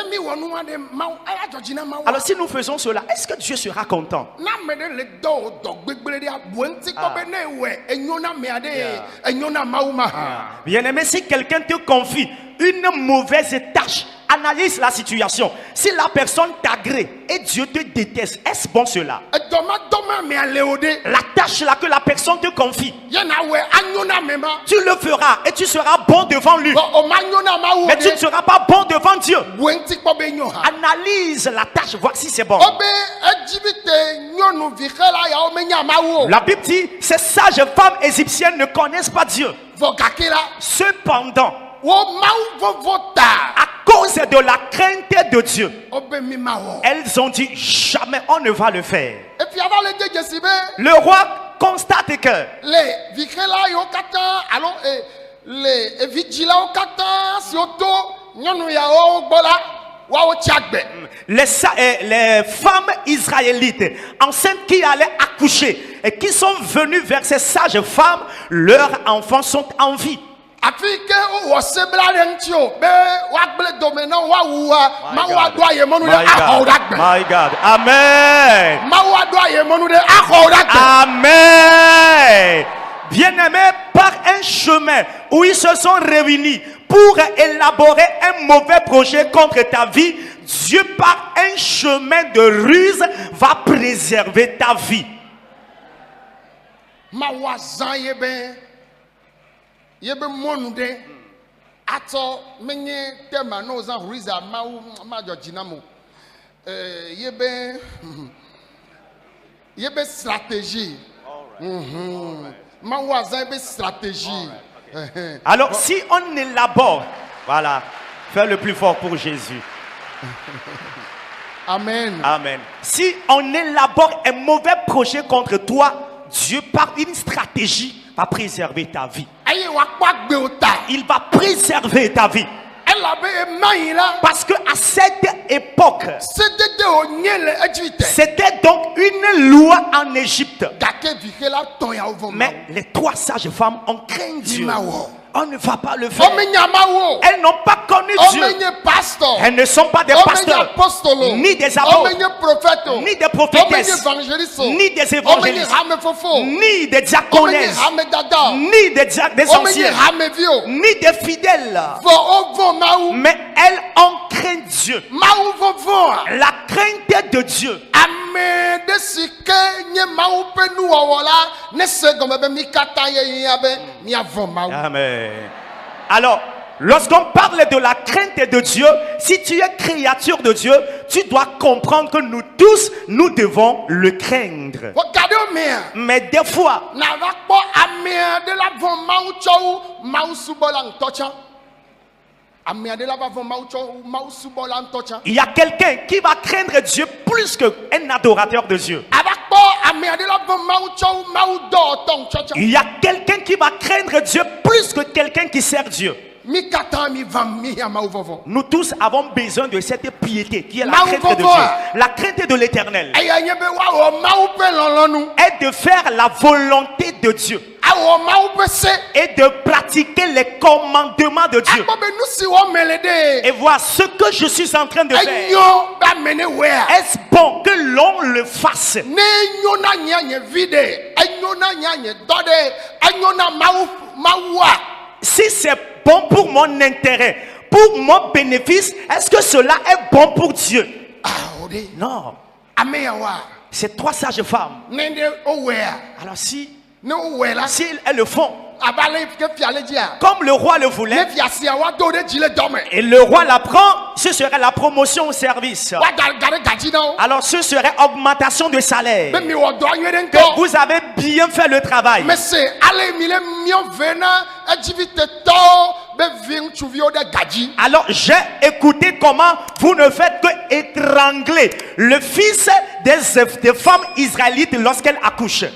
Alors si nous faisons cela, est-ce que Dieu sera content? Bien-aimé, si quelqu'un te confie une mauvaise tâche, analyse la situation. Si la personne t'agrée et Dieu te déteste, est-ce bon cela? La tâche là que la personne te confie, tu le feras et tu seras bon devant lui. Mais tu ne seras pas bon devant Dieu. Analyse la tâche, voir si c'est bon. La Bible dit, ces sages femmes égyptiennes ne connaissent pas Dieu. Cependant, à cause de la crainte de Dieu, elles ont dit jamais on ne va le faire. Le roi constate que les femmes israélites enceintes qui allaient accoucher et qui sont venues vers ces sages femmes, leurs enfants sont en vie. My God. Amen. Amen. Bien-aimés, par un chemin où ils se sont réunis pour élaborer un mauvais projet contre ta vie, Dieu par un chemin de ruse va préserver ta vie. Il y a une stratégie. Maouazin, une stratégie. Alors, si on élabore, voilà, fais le plus fort pour Jésus. Amen. Amen. Si on élabore un mauvais projet contre toi, Dieu, par une stratégie, va préserver ta vie. Il va préserver ta vie. Parce qu'à cette époque, c'était donc une loi en Égypte. Mais les 3 sages femmes ont craint Dieu. On ne va pas le faire. Elles n'ont pas connu Dieu. Elles ne sont pas des pasteurs, ni des apôtres, ni des prophétesses, ni des évangélistes, ni des diaconesses, ni des anciens, ni des fidèles. Mais elles ont craint Dieu. La crainte de Dieu. Amen. Alors, lorsqu'on parle de la crainte de Dieu, si tu es créature de Dieu, tu dois comprendre que nous tous, nous devons le craindre. Mais des fois, il y a quelqu'un qui va craindre Dieu plus qu'un adorateur de Dieu. Il y a quelqu'un qui va craindre Dieu plus que quelqu'un qui sert Dieu. Nous tous avons besoin de cette piété qui est la crainte de Dieu, la crainte de l'Éternel, et de faire la volonté de Dieu et de pratiquer les commandements de Dieu. Et voir ce que je suis en train de faire. Est-ce bon que l'on le fasse? Si c'est bon pour mon intérêt, pour mon bénéfice, est-ce que cela est bon pour Dieu? Non. C'est 3 sages femmes. Alors si elles le font comme le roi le voulait, et le roi la prend, ce serait la promotion au service. Alors ce serait augmentation de salaire, que vous avez bien fait le travail. Alors j'ai écouté comment vous ne faites que étrangler le fils des femmes israélites lorsqu'elles accouchent.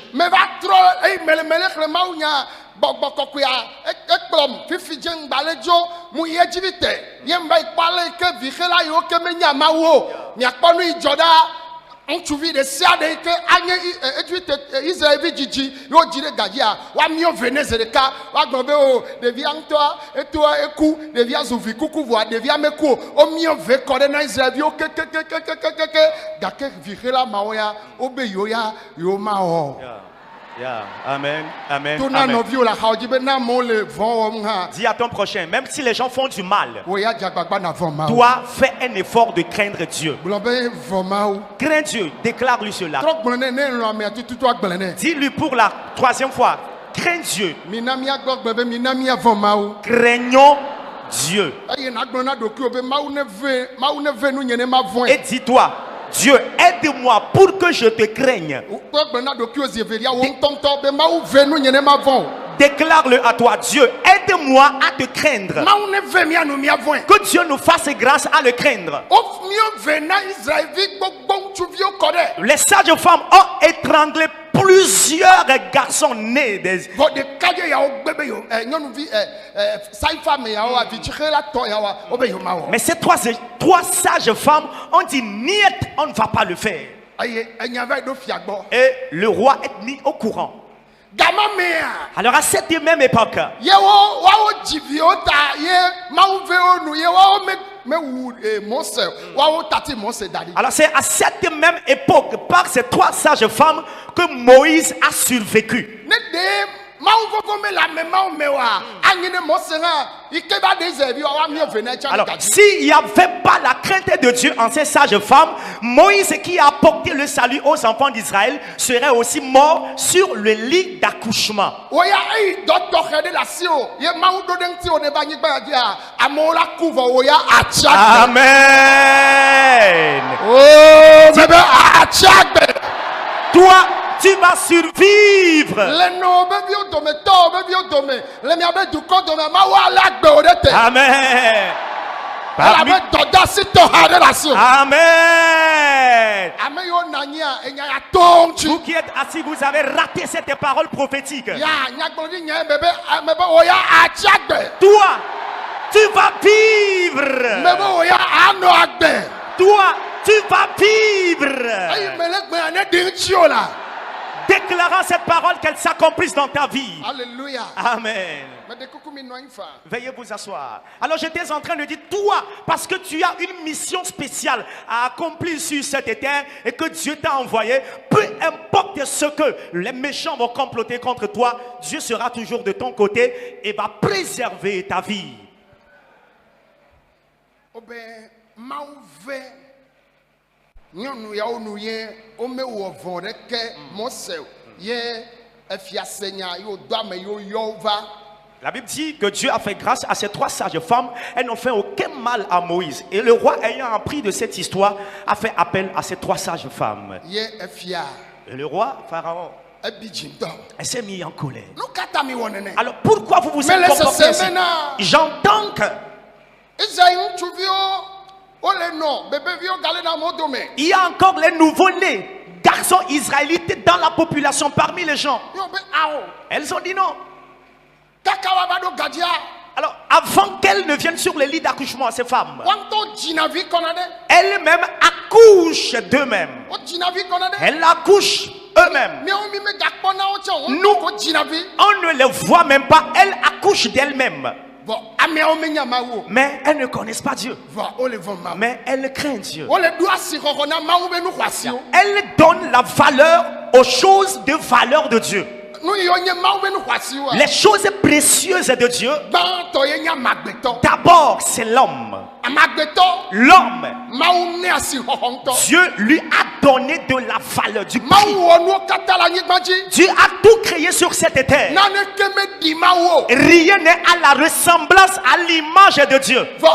Yeah. Amen. Amen. Amen. Dis à ton prochain, même si les gens font du mal, toi fais un effort de craindre Dieu. Crains Dieu, déclare-lui cela. Dis-lui pour la 3e fois, crains Dieu. Craignons Dieu. Et dis-toi, Dieu, aide-moi pour que je te craigne. Déclare-le à toi. Dieu, aide-moi à te craindre. Que Dieu nous fasse grâce à le craindre. Les sages femmes ont étranglé plusieurs garçons nés des... Mais ces 3 sages femmes ont dit niet, on ne va pas le faire. Et le roi est mis au courant. Alors à cette même époque, alors c'est à cette même époque, par ces 3 sages femmes, que Moïse a survécu. Alors, s'il n'y avait pas la crainte de Dieu en ces sages femmes, Moïse qui a apporté le salut aux enfants d'Israël serait aussi mort sur le lit d'accouchement. Amen. Toi, Tu vas survivre. Le no be bio dome to be bio dome. Le mi abe du ko dome ma wa la gbe o de te. Amen. La be doda si to ha de la so. Amen. Ame yo nanya enya ya tong Vous chu. qui êtes assis, vous avez raté cette parole prophétique. Ya nya gbodi nya bebe mebe o ya a chagbe. Toi, tu vas vivre. Mebe o ya ano agbe. Toi, tu vas vivre. Ayi mele gbe ane din chi o la. Déclarant cette parole qu'elle s'accomplisse dans ta vie. Alléluia. Amen. Me de kuku mi no infa. Veuillez vous asseoir. Alors j'étais en train de dire, toi, parce que tu as une mission spéciale à accomplir sur cette terre et que Dieu t'a envoyé, peu importe ce que les méchants vont comploter contre toi, Dieu sera toujours de ton côté et va préserver ta vie. Obe mauve. Nyɔnu yawo nu ye wome wɔ vɔ ɖeke mɔse ye efiase nya yo do ame yo yɔ va. La Bible dit que Dieu a fait grâce à ces 3 sages femmes. Elles n'ont fait aucun mal à Moïse. Et le roi, ayant appris de cette histoire, a fait appel à ces 3 sages femmes. Ye efia Et le roi, Pharaon, ebi dzintɔ. elle s'est mis en colère. Nu kata mi wɔ nene. Alors pourquoi vous vous Mais êtes laisse comporté ainsi? semena. J'entends que Isaïe ŋutsuviwo wole nɔ bebeviwo gale na mo dome. il y a encore les nouveau-nés, garçons israélites dans la population, parmi les gens. Yɔ be awo. Elles ont dit non. Kaka wa va do gadia. Alors, avant qu'elles ne viennent sur les lits d'accouchement, ces femmes, Wanto dzinavi kɔnɔ ɖe. elles-mêmes accouchent d'eux-mêmes. O dzinavi kɔnɔ ɖe. Elles accouchent eux-mêmes. Miawo mi me gakpɔ na wo tsɛ o. Nous- Ko dzinavi. On ne les voit même pas. Elles accouchent d'elles-mêmes. Vɔ ameawo me nya mawu o. Mais elles ne connaissent pas Dieu. Vɔ o le vɔ mawu. Mais elles craignent Dieu. Wole do asi xɔxɔ na mawu be nu xɔasiwo. Elles donnent la valeur aux choses de valeur de Dieu. Nu yiwo nye mawu be nu xɔasiwoa. Les choses précieuses de Dieu, Gbãtɔ ye nye amagbetɔ. d'abord, c'est l'homme. Amagbetɔ. L'homme, Mawu ne asi xɔxɔ ŋutɔ. Dieu lui a donné de la valeur, du prix. Mawu wɔ nuwo katã le anyigba dzi. Dieu a tout créé sur cette terre. Naneke meɖi mawu o. Rien n'est à la ressemblance, à l'image de Dieu. Vɔ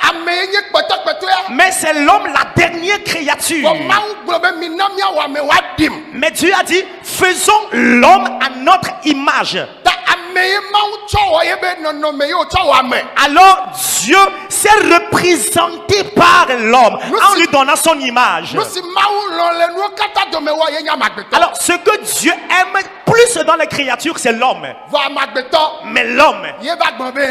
ame ye nye kpɛtɔkpɛtɔa. Mais c'est l'homme, la dernière créature. Vɔ mawu gblɔ be mina miawɔ ame woaɖim. Mais Dieu a dit, faisons l'homme à notre image. Ta ame ye mawu tsɔ wɔ ye be nɔnɔme ye wotsɔ wɔ ame. Alors Dieu s'est représenté par l'homme en lui donnant son image. Nu si mawu lɔ le nuwo katã dome wɔ ye nye amagbetɔ. Alors ce que Dieu aime plus dans les créatures, c'est l'homme. Vɔ amagbetɔ Mais l'homme ye va gbɔ be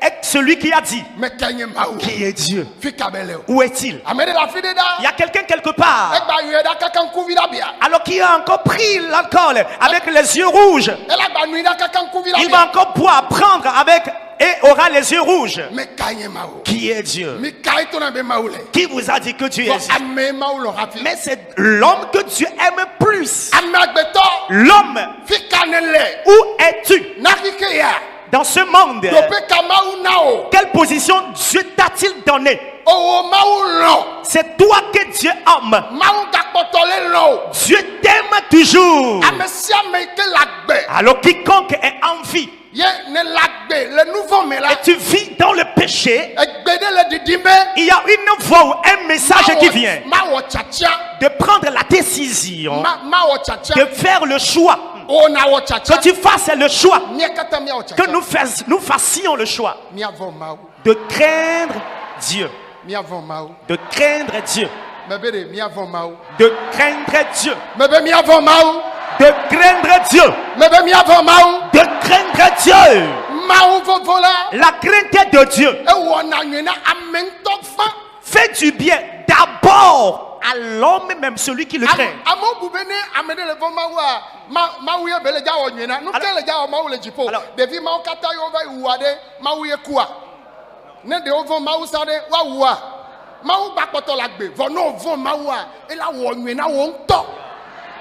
est celui qui a dit, meke nye mawu. qui est Dieu? Fi ka be le o. Où est-il? Ame ɖe le afi ɖe ɖa. Il y a quelqu'un quelque part. Egba yue ɖa kaka ŋkuvi ɖa bia. Alors qui a encore pris l'alcool avec les yeux rouges, Ela gba nui ɖa kaka ŋkuvi ɖa il va bia. encore pouvoir prendre avec et aura les yeux rouges. Meka nye mawu. Qui est Dieu? Mi ka ye tona be mawu le. Qui vous a dit que Dieu est Vɔ Dieu? ame mawu lɔ hafi. Mais c'est l'homme que Dieu aime plus. Amagbetɔ L'homme, fi ka ne le. où es-tu Nakike ya. dans ce monde? Dope ka mawu na o. Quelle position Dieu t'a-t-il donné? Owo mawu lɔ. C'est toi que Dieu aime. Mawu gakpɔtɔ le lɔ o. Dieu t'aime toujours. Ame sia ame yi ke la gbe. Alors quiconque est en vie Ye ne la gbe le nu vɔ me la. et tu vis dans le péché, Egbe ɖe le didim be. il y a une voix ou un message qui vient Mawɔ tsatsia. de prendre la décision Mawɔ tsatsia. de faire le choix. O na wɔ tsatsia. Que tu fasses le choix. Mia katã miawɔ Que tsatsia. nous fassions le choix Miavɔ mawu. de craindre Dieu. Miavɔ mawu. De craindre Dieu. Mebe de miavɔ mawu. De craindre Dieu. Mebe miavɔ mawu. De craindre Dieu. Mebe miavɔ mawu. De craindre Dieu. Mawu vovo la. La crainte de Dieu Ewɔna nyui na ame ŋutɔ fã. fait du bien d'abord à l'homme, même celui qui le craint. Amewo bu be ne ame ɖe le vɔ mawua, mawu ye be le dza wɔ nyui na. Nu ke le dza wɔ mawu le dziƒo. Alors- Ɖevi mawo katã yewo va yi wua ɖe mawu ye kua. Ne ɖewo vɔ mawu sa ɖe woawua. Mawu gbakpɔtɔ la gbe. Vɔ ne wòvɔ mawua, ela wɔ nyui na wo ŋutɔ.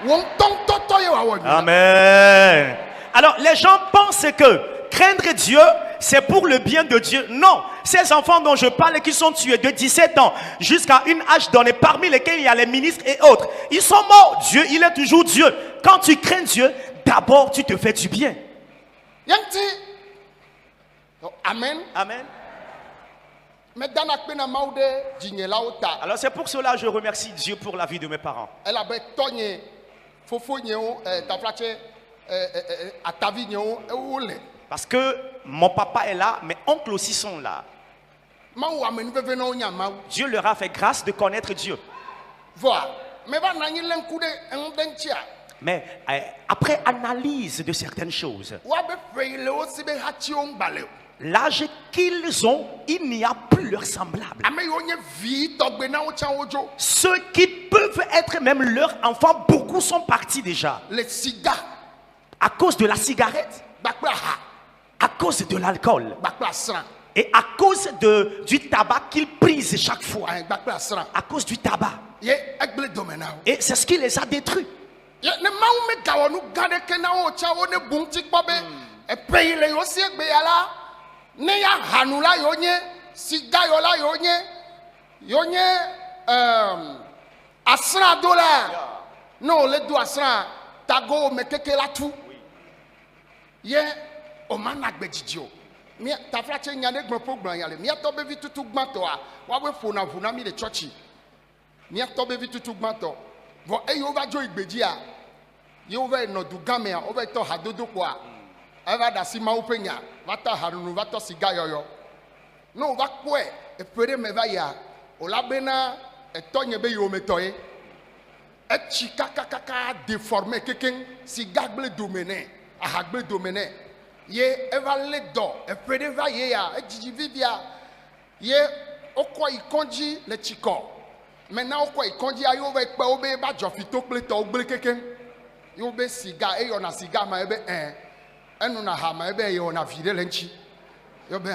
Wo ŋutɔ ŋutɔtɔ ye wòawɔ nyui na. Amen. Alors les gens pensent que craindre Dieu, c'est pour le bien de Dieu. Non, ces enfants dont je parle qui sont tués de 17 ans jusqu'à une âge donnée, parmi lesquels il y a les ministres et autres, ils sont morts. Dieu, il est toujours Dieu. Quand tu crains Dieu, d'abord tu te fais du bien. Yanti. Amen. Amen. Me dana kpe na mawu ɖe dzinyelawo ta. Alors c'est pour cela que je remercie Dieu pour la vie de mes parents. Elabe tɔnye fofo nyeo taflache atavi nyeo ole. Parce que mon papa est là, mes oncles aussi sont là. Maou amenu veve no nyama. Dieu leur a fait grâce de connaître Dieu. Voilà. Mais va nanyi lenkude endentia. Mais après analyse de certaines choses, Wa be feile o sibe hachi on baleo. l'âge qu'ils ont, il n'y a plus leur semblable. Ame yo nye vi togbe na o chan ojo. Ceux qui peuvent être même leurs enfants, beaucoup sont partis déjà. Les cigares. À cause de la cigarette, Bakla ha. à cause de l'alcool Bakla sran. et à cause du tabac qu'ils prisent chaque fois. Bakla sran. À cause du tabac. Ye ekble domena. Et c'est ce qui les a détruits. Ye ne maou me gawo nu gade ke na o chan o ne bunti kpobe. E peile yo si egbe ya la. Ne ya hanu la yo nye. Siga yo la yo nye. Yo nye asran do la. Non, le do asran. Tago me keke la tout. Ye o managbe jijo. Mi ta flache nyane gbo program yale. Mi to be vi tutu gbanto a. Wa we fona vuna mi le church. Mi to be vi tutu gbanto. Vo e yo va jo igbeji a. Yo va no du game a, o va to hadodo ko a. E va da si ma upenya. Va ta harunu, va to siga yoyo. No va kwe e pere me va ya. O la bena e to nye be yo me toye. E chika kaka déformé keken siga gle domene. Ahagbe domene. Ye eva le do e pere va ye ya e jiji vivia. Ye okwa ikonji le chiko. Maintenant okwa ikonji ayo ve pe obe ba jofito ple to ogle keken. Yo be siga e yo na siga ma ebe enu na ha ma ebe yo na vide lenchi. Yo be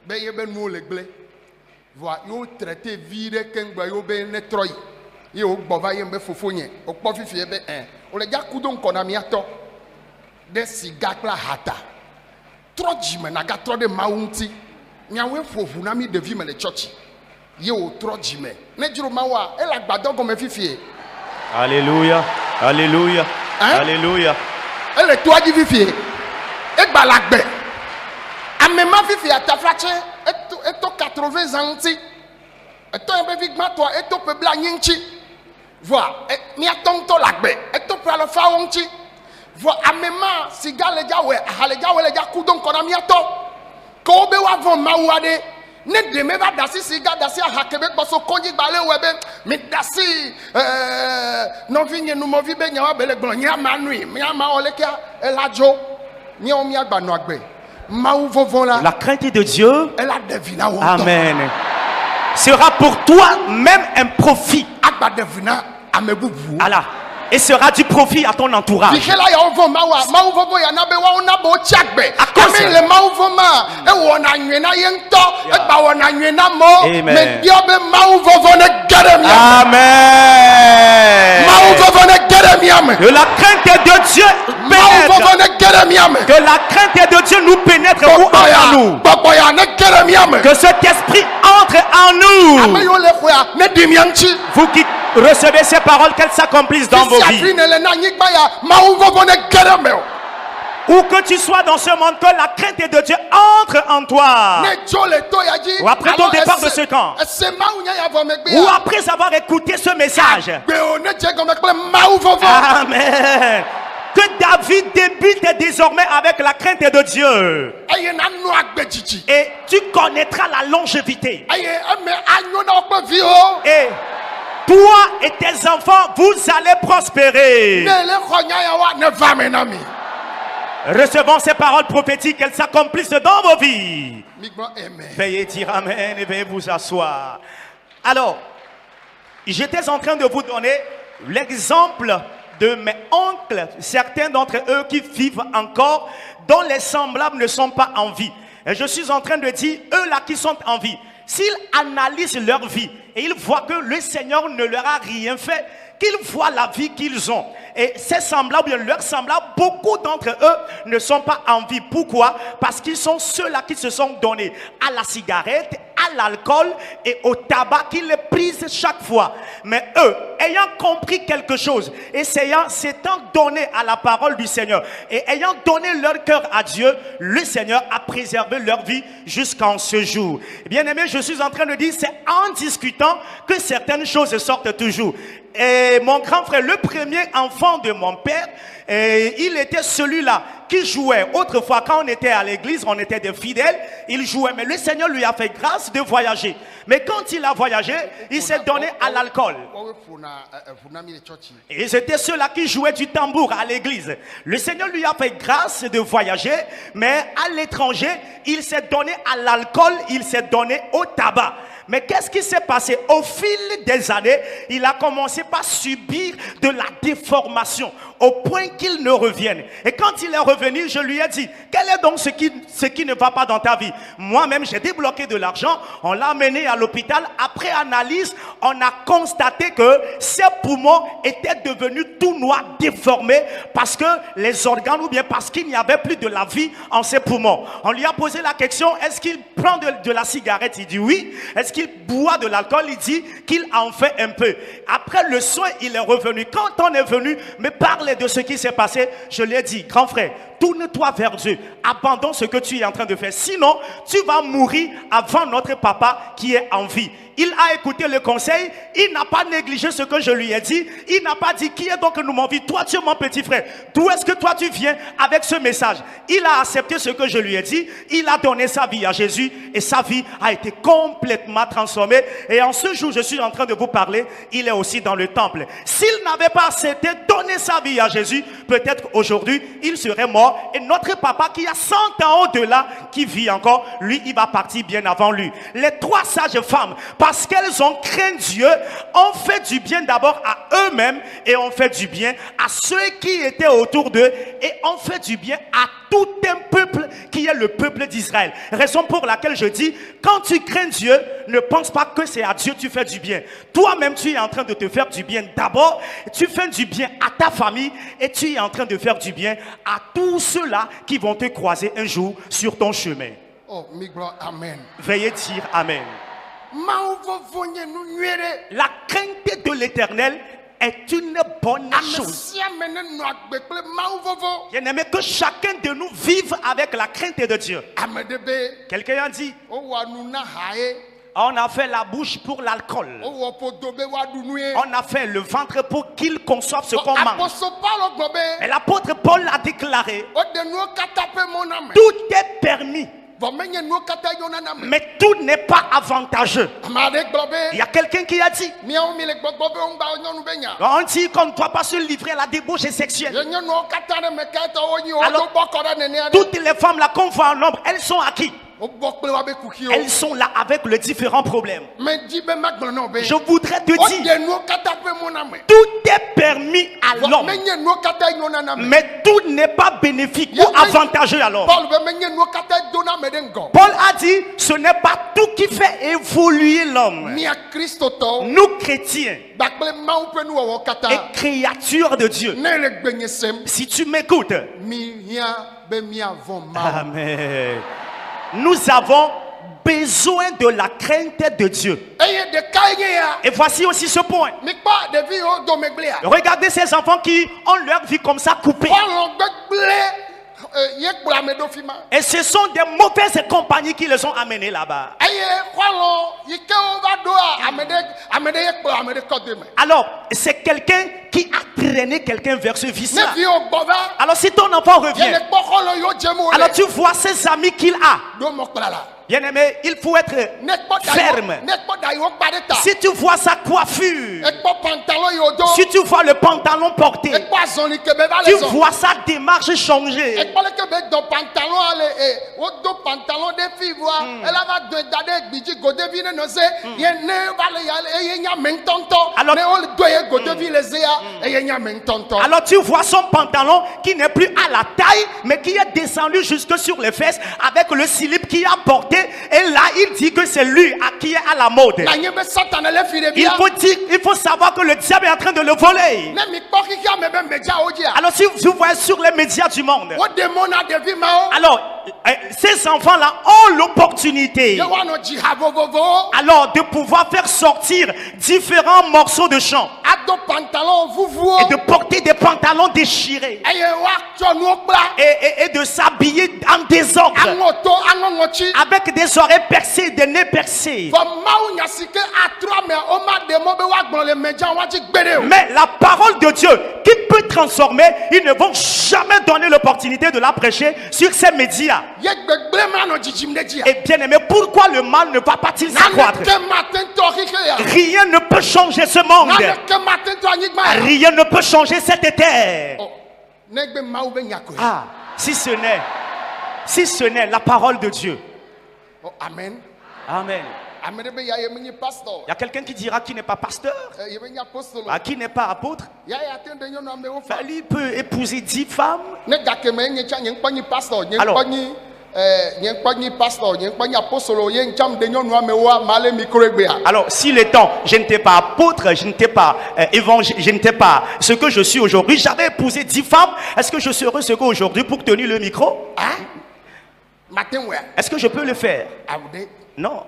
be ye be nu le gble. Voi yo traité vide ken gba yo be ne troyi. Ye o gbo va ye be fofonye. O po fifi ebe o le ja kudo nko na mi ato. De siga kla hata. Tro jime na ga tro de maunti. Nya we fofu na mi devi me le church. Ye o tro jime. Ne juro mawa e la gbado go me fifi. Alléluia. Alléluia. Hein? Alléluia. Elle est toi qui vivie. Et balagbe. Amema fifi à ta flache. Et to 80 ans. Et to un peu vite toi. Et to peu bla nyinchi. Vois. Et mi atong to lagbe. Et to pra le fa wonchi. Vois amema siga le ja we. Ha le ja we le ja kudon kona mi ato. Ko be wa von mawade. Ne de me va dasi siga dasi a hakebe boso konji bale webe me dasi no vinye no movi be nya wa bele gbon nya manui mi ama olekia elajo ni o mi agba no agbe ma ou vovon la La crainte de Dieu, elle a devina wo amen, sera pour toi même un profit. agba devina amebubu Allah. Et sera du profit à ton entourage. dikela ya ovo mawa ma ou vovo ya na be wa ona bo chiagbe cause- ami le ma ou voma e wo na nwena ye nto e gba wo na nwena mo Amen. me dio be ma ou vovo ne geremia Amen. ma ou vovo ne geremia me Que la crainte de Dieu pénètre. Que la crainte de Dieu nous pénètre en nous. Que cet esprit entre en nous. Vous qui recevez ces paroles, qu'elles s'accomplissent dans vos vies. Où que tu sois dans ce monde, que la crainte de Dieu entre en toi. Ou après ton départ de ce camp. Ou après avoir écouté ce message. Amen. Que David débute désormais avec la crainte de Dieu. Et tu connaîtras la longévité. Et toi et tes enfants, vous allez prospérer. Recevons ces paroles prophétiques, qu'elles s'accomplissent dans vos vies. Veuillez dire amen et veuillez vous asseoir. Alors, j'étais en train de vous donner l'exemple de mes oncles, certains d'entre eux qui vivent encore, dont les semblables ne sont pas en vie. Et je suis en train de dire, eux là qui sont en vie, s'ils analysent leur vie et ils voient que le Seigneur ne leur a rien fait, qu'ils voient la vie qu'ils ont. Et ces semblables, leurs semblables, beaucoup d'entre eux ne sont pas en vie. Pourquoi? Parce qu'ils sont ceux-là qui se sont donnés à la cigarette, à à l'alcool et au tabac qu'ils les prisent chaque fois. Mais eux, ayant compris quelque chose, s'étant donné à la parole du Seigneur et ayant donné leur cœur à Dieu, le Seigneur a préservé leur vie jusqu'en ce jour. Bien aimé, je suis en train de dire, c'est en discutant que certaines choses sortent toujours. Et mon grand frère, le premier enfant de mon père, il était celui-là qui jouait. Autrefois, quand on était à l'église, on était des fidèles, il jouait. Mais le Seigneur lui a fait grâce de voyager. Mais quand il a voyagé, il s'est donné à l'alcool. Et c'était ceux-là qui jouaient du tambour à l'église. Le Seigneur lui a fait grâce de voyager, mais à l'étranger, il s'est donné à l'alcool, il s'est donné au tabac. Mais qu'est-ce qui s'est passé? Au fil des années, il a commencé par subir de la déformation au point qu'il ne revienne. Et quand il est revenu, je lui ai dit, quel est donc ce qui ne va pas dans ta vie? Moi-même, j'ai débloqué de l'argent, on l'a amené à l'hôpital. Après analyse, on a constaté que ses poumons étaient devenus tout noirs, déformés, parce que les organes, ou bien parce qu'il n'y avait plus de la vie en ses poumons. On lui a posé la question, est-ce qu'il prend de la cigarette? Il dit oui. Est-ce qu'il boit de l'alcool? Il dit qu'il en fait un peu. Après le soin, il est revenu. Quand on est venu me parler de ce qui s'est passé, je lui ai dit, grand frère, tourne-toi vers Dieu, abandonne ce que tu es en train de faire, sinon tu vas mourir avant notre papa qui est en vie. Il a écouté le conseil, il n'a pas négligé ce que je lui ai dit, il n'a pas dit, qui est donc mon vie? Toi tu es mon petit frère, d'où est-ce que toi tu viens avec ce message? Il a accepté ce que je lui ai dit, il a donné sa vie à Jésus et sa vie a été complètement transformée. Et en ce jour, je suis en train de vous parler, il est aussi dans le temple. S'il n'avait pas accepté donner sa vie à Jésus, peut-être aujourd'hui il serait mort. Et notre papa qui a 100 ans au-delà, qui vit encore, lui il va partir bien avant lui. Les trois sages femmes, parce qu'elles ont craint Dieu, ont fait du bien d'abord à eux-mêmes et ont fait du bien à ceux qui étaient autour d'eux et ont fait du bien à tout un peuple qui est le peuple d'Israël. Raison pour laquelle je dis, quand tu crains Dieu, ne pense pas que c'est à Dieu que tu fais du bien. Toi-même, tu es en train de te faire du bien. D'abord, tu fais du bien à ta famille et tu es en train de faire du bien à tous ceux-là qui vont te croiser un jour sur ton chemin. Oh, amen. Veuillez dire amen. La crainte de l'Éternel est une bonne chose. Bien aimé, que chacun de nous vive avec la crainte de Dieu. Quelqu'un a dit, on a fait la bouche pour l'alcool. On a fait le ventre pour qu'il conçoive ce qu'on mange. Et l'apôtre Paul a déclaré, tout est permis, mais tout n'est pas avantageux. Il y a quelqu'un qui a dit, on dit qu'on ne doit pas se livrer à la débauche sexuelle. Alors, toutes les femmes là qu'on voit en nombre, elles sont à qui? Elles sont là avec les différents problèmes. Je voudrais te dire, tout est permis à l'homme, mais tout n'est pas bénéfique ou avantageux à l'homme. Paul a dit, ce n'est pas tout qui fait évoluer l'homme. Nous chrétiens et créatures de Dieu, si tu m'écoutes, amen. Nous avons besoin de la crainte de Dieu. Et voici aussi ce point. Regardez ces enfants qui ont leur vie comme ça coupée. Et ce sont des mauvaises compagnies qui les ont amenés là-bas. Alors, c'est quelqu'un qui a traîné quelqu'un vers ce vice-là. Alors, si ton enfant revient, alors tu vois ces amis qu'il a. Bien aimé, il faut être ferme. Si tu vois sa coiffure, si tu vois le pantalon porté, tu vois sa démarche changer. Alors tu vois son pantalon qui n'est plus à la taille, mais qui est descendu jusque sur les fesses avec le slip qui a porté. Et là, il dit que c'est lui qui est à la mode. Il faut savoir que le diable est en train de le voler. Alors, si vous voyez sur les médias du monde, alors ces enfants-là ont l'opportunité Ye wa no jihad vovovo. alors de pouvoir faire sortir différents morceaux de chant Ado pantalon vuvuo. et de porter des pantalons déchirés Eye wa tso nu okpla. et de s'habiller en désordre Angoto angongochi. avec des oreilles percées, des nez percés. Fo mawu nyasike atra me o ma demo be wa gbon le meja wa ji gbere o. Mais la parole de Dieu qui peut transformer, ils ne vont jamais donner l'opportunité de la prêcher sur ces médias. Ye gbegble ma no jijim de ji. Et bien aimé, pourquoi le mal ne va pas-il s'accroître? Ke matin to kike ya. Rien ne peut changer ce monde. Ke matin to anyigba ya. Rien ne peut changer cette terre. Oh, negbe mawu be nyako. Ah, si ce n'est la parole de Dieu. Oh, amen. Amen. Amen be ya ye menyi pastor. Il y a quelqu'un qui dira qui n'est pas pasteur, Ye be nya apostolo. qui n'est pas apôtre. Ya ya tende nyono ame wo fa. Il peut épouser 10 femmes. Ne gake me nye cha nye nkpanyi pastor, nye Alors. nkpanyi pastor, nye nkpanyi apostolo, ye ncham de nyono ame wo male micro egbe ya. Alors, si le temps, je n'étais pas apôtre, je n'étais pas évangile, je n'étais pas ce que je suis aujourd'hui, j'avais épousé 10 femmes, est-ce que je serais ce qu'aujourd'hui pour tenir le micro? Ah? Matin we. Est-ce que je peux le faire? Awde. Non.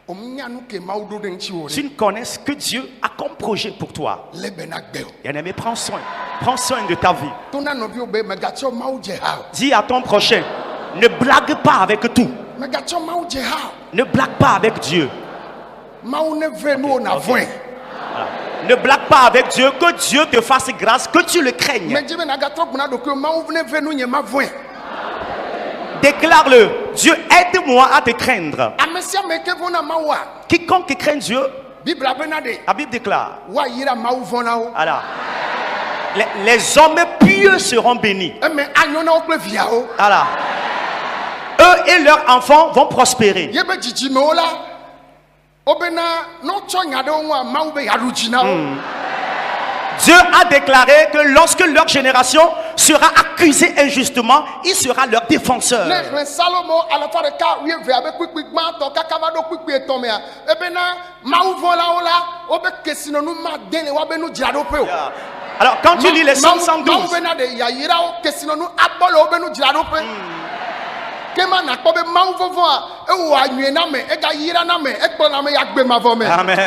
Omnyanu ke mawu do de nchi wo. Tu ne connais ce que Dieu a comme projet pour toi. Lebe na gbe o. Bien-aimé, prends soin de ta vie. Tona no bi obe megacho mawu je ha. Dis à ton prochain, ne blague pas avec tout. Megacho mawu je ha. Ne blague pas avec Dieu. Mawu ne ve no na voin. Ne blague pas avec Dieu, que Dieu te fasse grâce, que tu le craignes. Me jibe na gato kuna do ko mawu ne ve no nye ma voin. Déclare-le. Dieu, aide-moi à te craindre. Amesia me ke vona mawu a. Quiconque craint Dieu, Bible abena de. la Bible déclare. Wa yira mawu vona o. Alors, les hommes pieux seront bénis. Eme anyona o kple via o. Alors, eux et leurs enfants vont prospérer. Ye be jijime o la. Obena no cho nya de o mawu be yaru jina o. Dieu a déclaré que lorsque leur génération sera accusée injustement, il sera leur défenseur. Ne Salomo alafa de ka wie ve abe kwikwi gba to kaka ba do kwikwi eton me a. Ebena mawu vola o la, obe kesino nu ma dele wa be nu jira do pe o. Alors, quand tu lis les Psaumes 112, mawu bena de ya yira o kesino nu abolo obe nu jira do pe. Kema na ko be mawu vovo a e wo anwe na me e ga yira na me e kpo na me ya gbe ma vo me. Amen.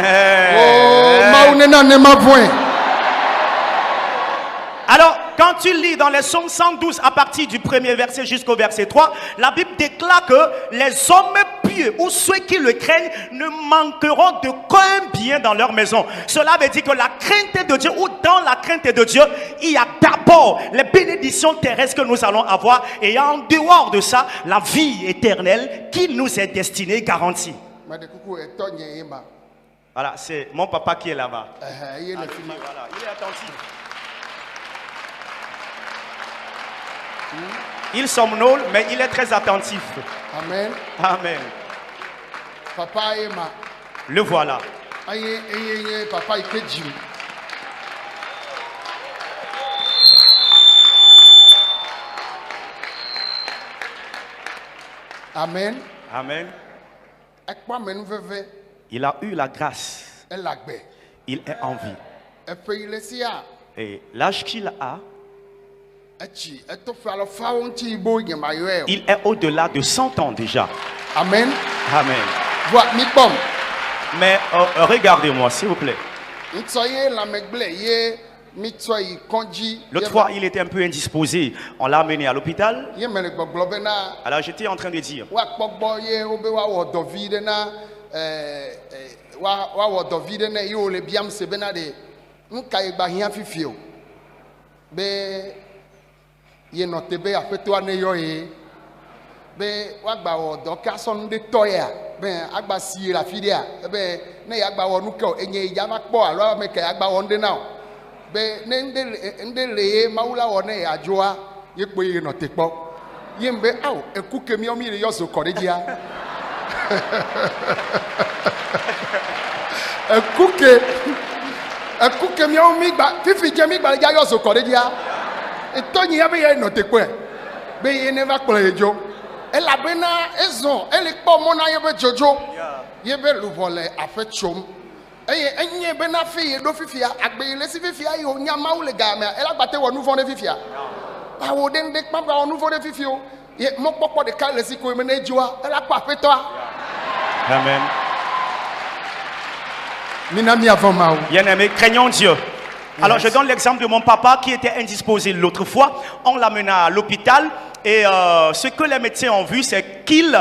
Oh, mawu ne na ne ma voin. Alors, quand tu lis dans les Psaumes 112 à partir du premier verset jusqu'au verset 3, la Bible déclare que les hommes pieux ou ceux qui le craignent ne manqueront de qu'un bien dans leur maison. Cela veut dire que la crainte de Dieu, ou dans la crainte de Dieu, il y a d'abord les bénédictions terrestres que nous allons avoir, et en dehors de ça, la vie éternelle qui nous est destinée, garantie. Voilà, c'est mon papa qui est là-bas. Voilà, il est attentif. Il somnole, mais il est très attentif. Amen. Amen. Papa Emma. Le voilà. Papa Ike. Amen. Amen. Il a eu la grâce. Il est en vie. Et l'âge qu'il a, il est au-delà de 100 ans déjà. Amen. Amen. Mais regardez-moi, s'il vous plaît. L'autre fois, il était un peu indisposé. On l'a amené à l'hôpital. Alors, j'étais en train de dire. Ye no tebe afeto ane yo ye be wagba wo do ka so nde to ya be agba si la fidia be ne ya agba wo nu ke enye ya ma kpo alo me ke agba wo nde na be ne nde le maula wo ne ya joa ye po ye no te kpo ye mbe aw eku ke mi o mi yo so kore dia eku ke mi o mi gba fifi je mi gba ja yo so kore dia. Et Tony avait eu noté quoi? Mais il ne va pas le jour. Elle a bien raison. Elle est pas mon aïe Jojo. Il veut le voler à fait chum. Et il y a bien à faire de fifia. Agbe le fifia il y a maou le gars mais elle a battu au nouveau de fifia. Ah on donne des pas au nouveau de fifio. ye mokpɔkpɔ ɖeka le si ko me ne dzioa ela kpɔ aƒetɔa. Amen. Mina miavɔ mawo. Bien-aimés, craignons Dieu. Alors, je donne l'exemple de mon papa qui était indisposé l'autre fois. On l'a mené à l'hôpital et ce que les médecins ont vu, c'est qu'il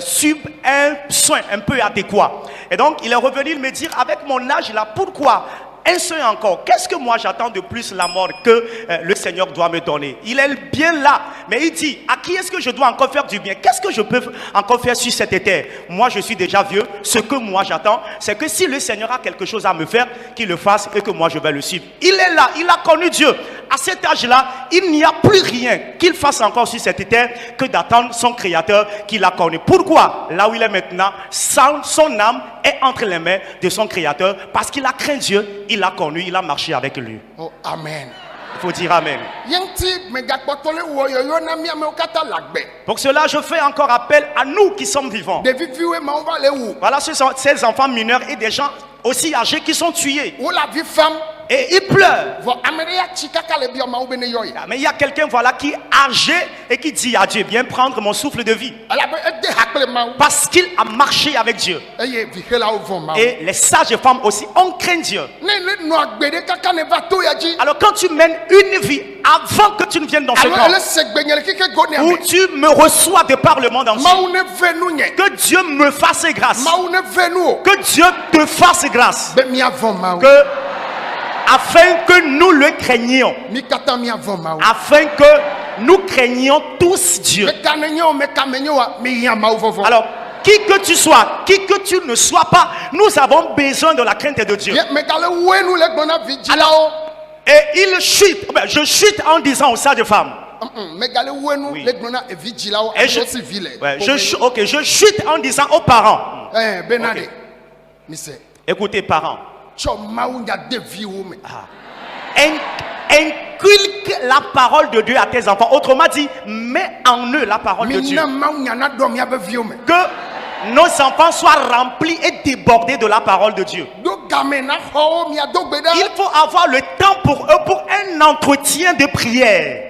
subit un soin un peu adéquat. Et donc, il est revenu me dire, avec mon âge là, pourquoi un soin encore? Qu'est-ce que moi j'attends de plus la mort que le Seigneur doit me donner? Il est bien là, mais il dit, à qui est-ce que je dois encore faire du bien? Qu'est-ce que je peux encore faire sur cette terre? Moi je suis déjà vieux, ce que moi j'attends, c'est que si le Seigneur a quelque chose à me faire, qu'il le fasse et que moi je vais le suivre. Il est là, il a connu Dieu. À cet âge-là, il n'y a plus rien qu'il fasse encore sur cette terre que d'attendre son Créateur qu'il a connu. Pourquoi? Là où il est maintenant, son âme est entre les mains de son Créateur parce qu'il a craint Dieu, il l'a connu, il a marché avec lui. Oh, amen. Il faut dire amen. Pour cela, je fais encore appel à nous qui sommes vivants. Voilà, ce sont ces enfants mineurs et des gens aussi âgés qui sont tués. Et ils pleurent. Mais il y a quelqu'un voilà, qui est âgé et qui dit à Dieu, viens prendre mon souffle de vie. Parce qu'il a marché avec Dieu. Et les sages femmes aussi ont craint Dieu. Alors quand tu mènes une vie avant que tu ne viennes dans ce camp, où tu me reçois de par le monde entier, que Dieu me fasse grâce, que Dieu te fasse grâce, que afin que nous le craignions, afin que nous craignions tous Dieu. Alors, qui que tu sois, qui que tu ne sois pas, nous avons besoin de la crainte de Dieu. Alors, et il chute, je chute en disant aux sages femmes. Oui. Et je chute en disant aux parents. Okay. Écoutez, parents. Inculque la parole de Dieu à tes enfants. Autrement dit, mets en eux la parole de Dieu. Que nos enfants soient remplis et débordés de la parole de Dieu. Il faut avoir le temps pour eux, pour un entretien de prière.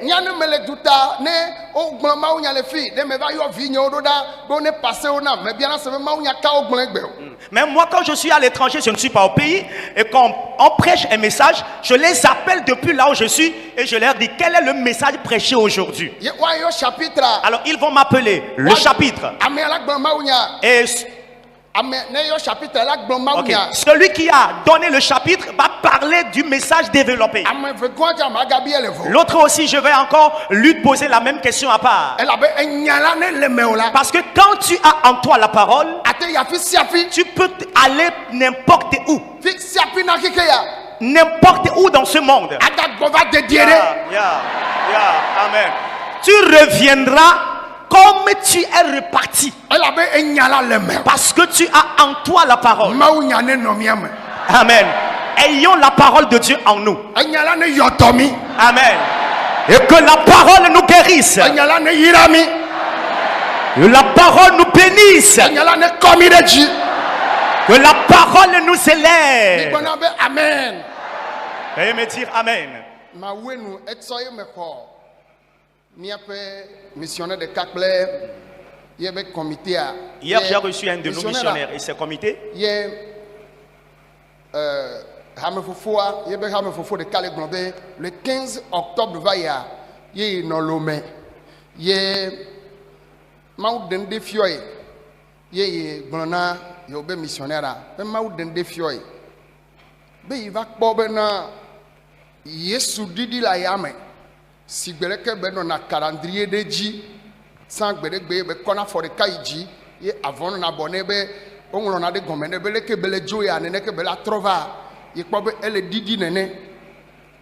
Mais moi, quand je suis à l'étranger, je ne suis pas au pays, et quand on prêche un message, je les appelle depuis là où je suis et je leur dis quel est le message prêché aujourd'hui. Alors ils vont m'appeler le chapitre. Et okay. Celui qui a donné le chapitre va parler du message développé. L'autre aussi, je vais encore lui poser la même question à part. Parce que quand tu as en toi la parole, tu peux aller n'importe où. N'importe où dans ce monde. Amen. Tu reviendras comme tu es reparti. Parce que tu as en toi la parole. Amen. Ayons la parole de Dieu en nous. Amen. Et que la parole nous guérisse. Que la parole nous bénisse. Que la parole nous élève. Amen. Veuillez me dire amen. Hier, j'ai reçu un de nos missionnaires et ses comités. Le 15 octobre, il y a missionnaire. Il va Yesu didi la yame si gbeleke be no na calendrier de ji sans gbedegbe be kona for the kaiji ye avon na bone be onro na de gomene be leke bele joya ne ke bela trova ye kpo be ele didi nene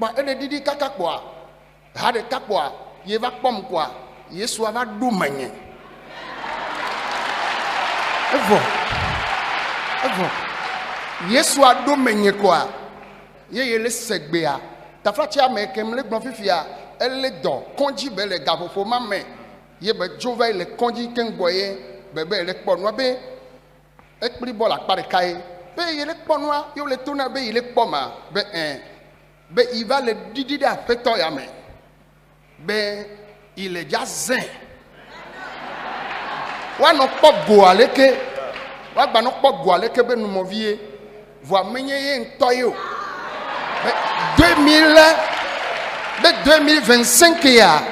ba ele didi kaka kwa ha de kakwa ye va pom kwa Yesu ava do manye evo Yesu a do manye kwa ye le segbea Tafratia me kemle gbonfifia elle do konji be le gabofo mame ye be jova le konji kengoye bebe le kpono be ekpri bol akpare kai be ye le kpono yo le tona be ile kpoma be il va le didi da feto ya me be il est déjà zen wa no kpɔ go aleke wa gba no kpɔ go aleke be numɔvie voa menye ye ŋutɔ ye o 2025 ya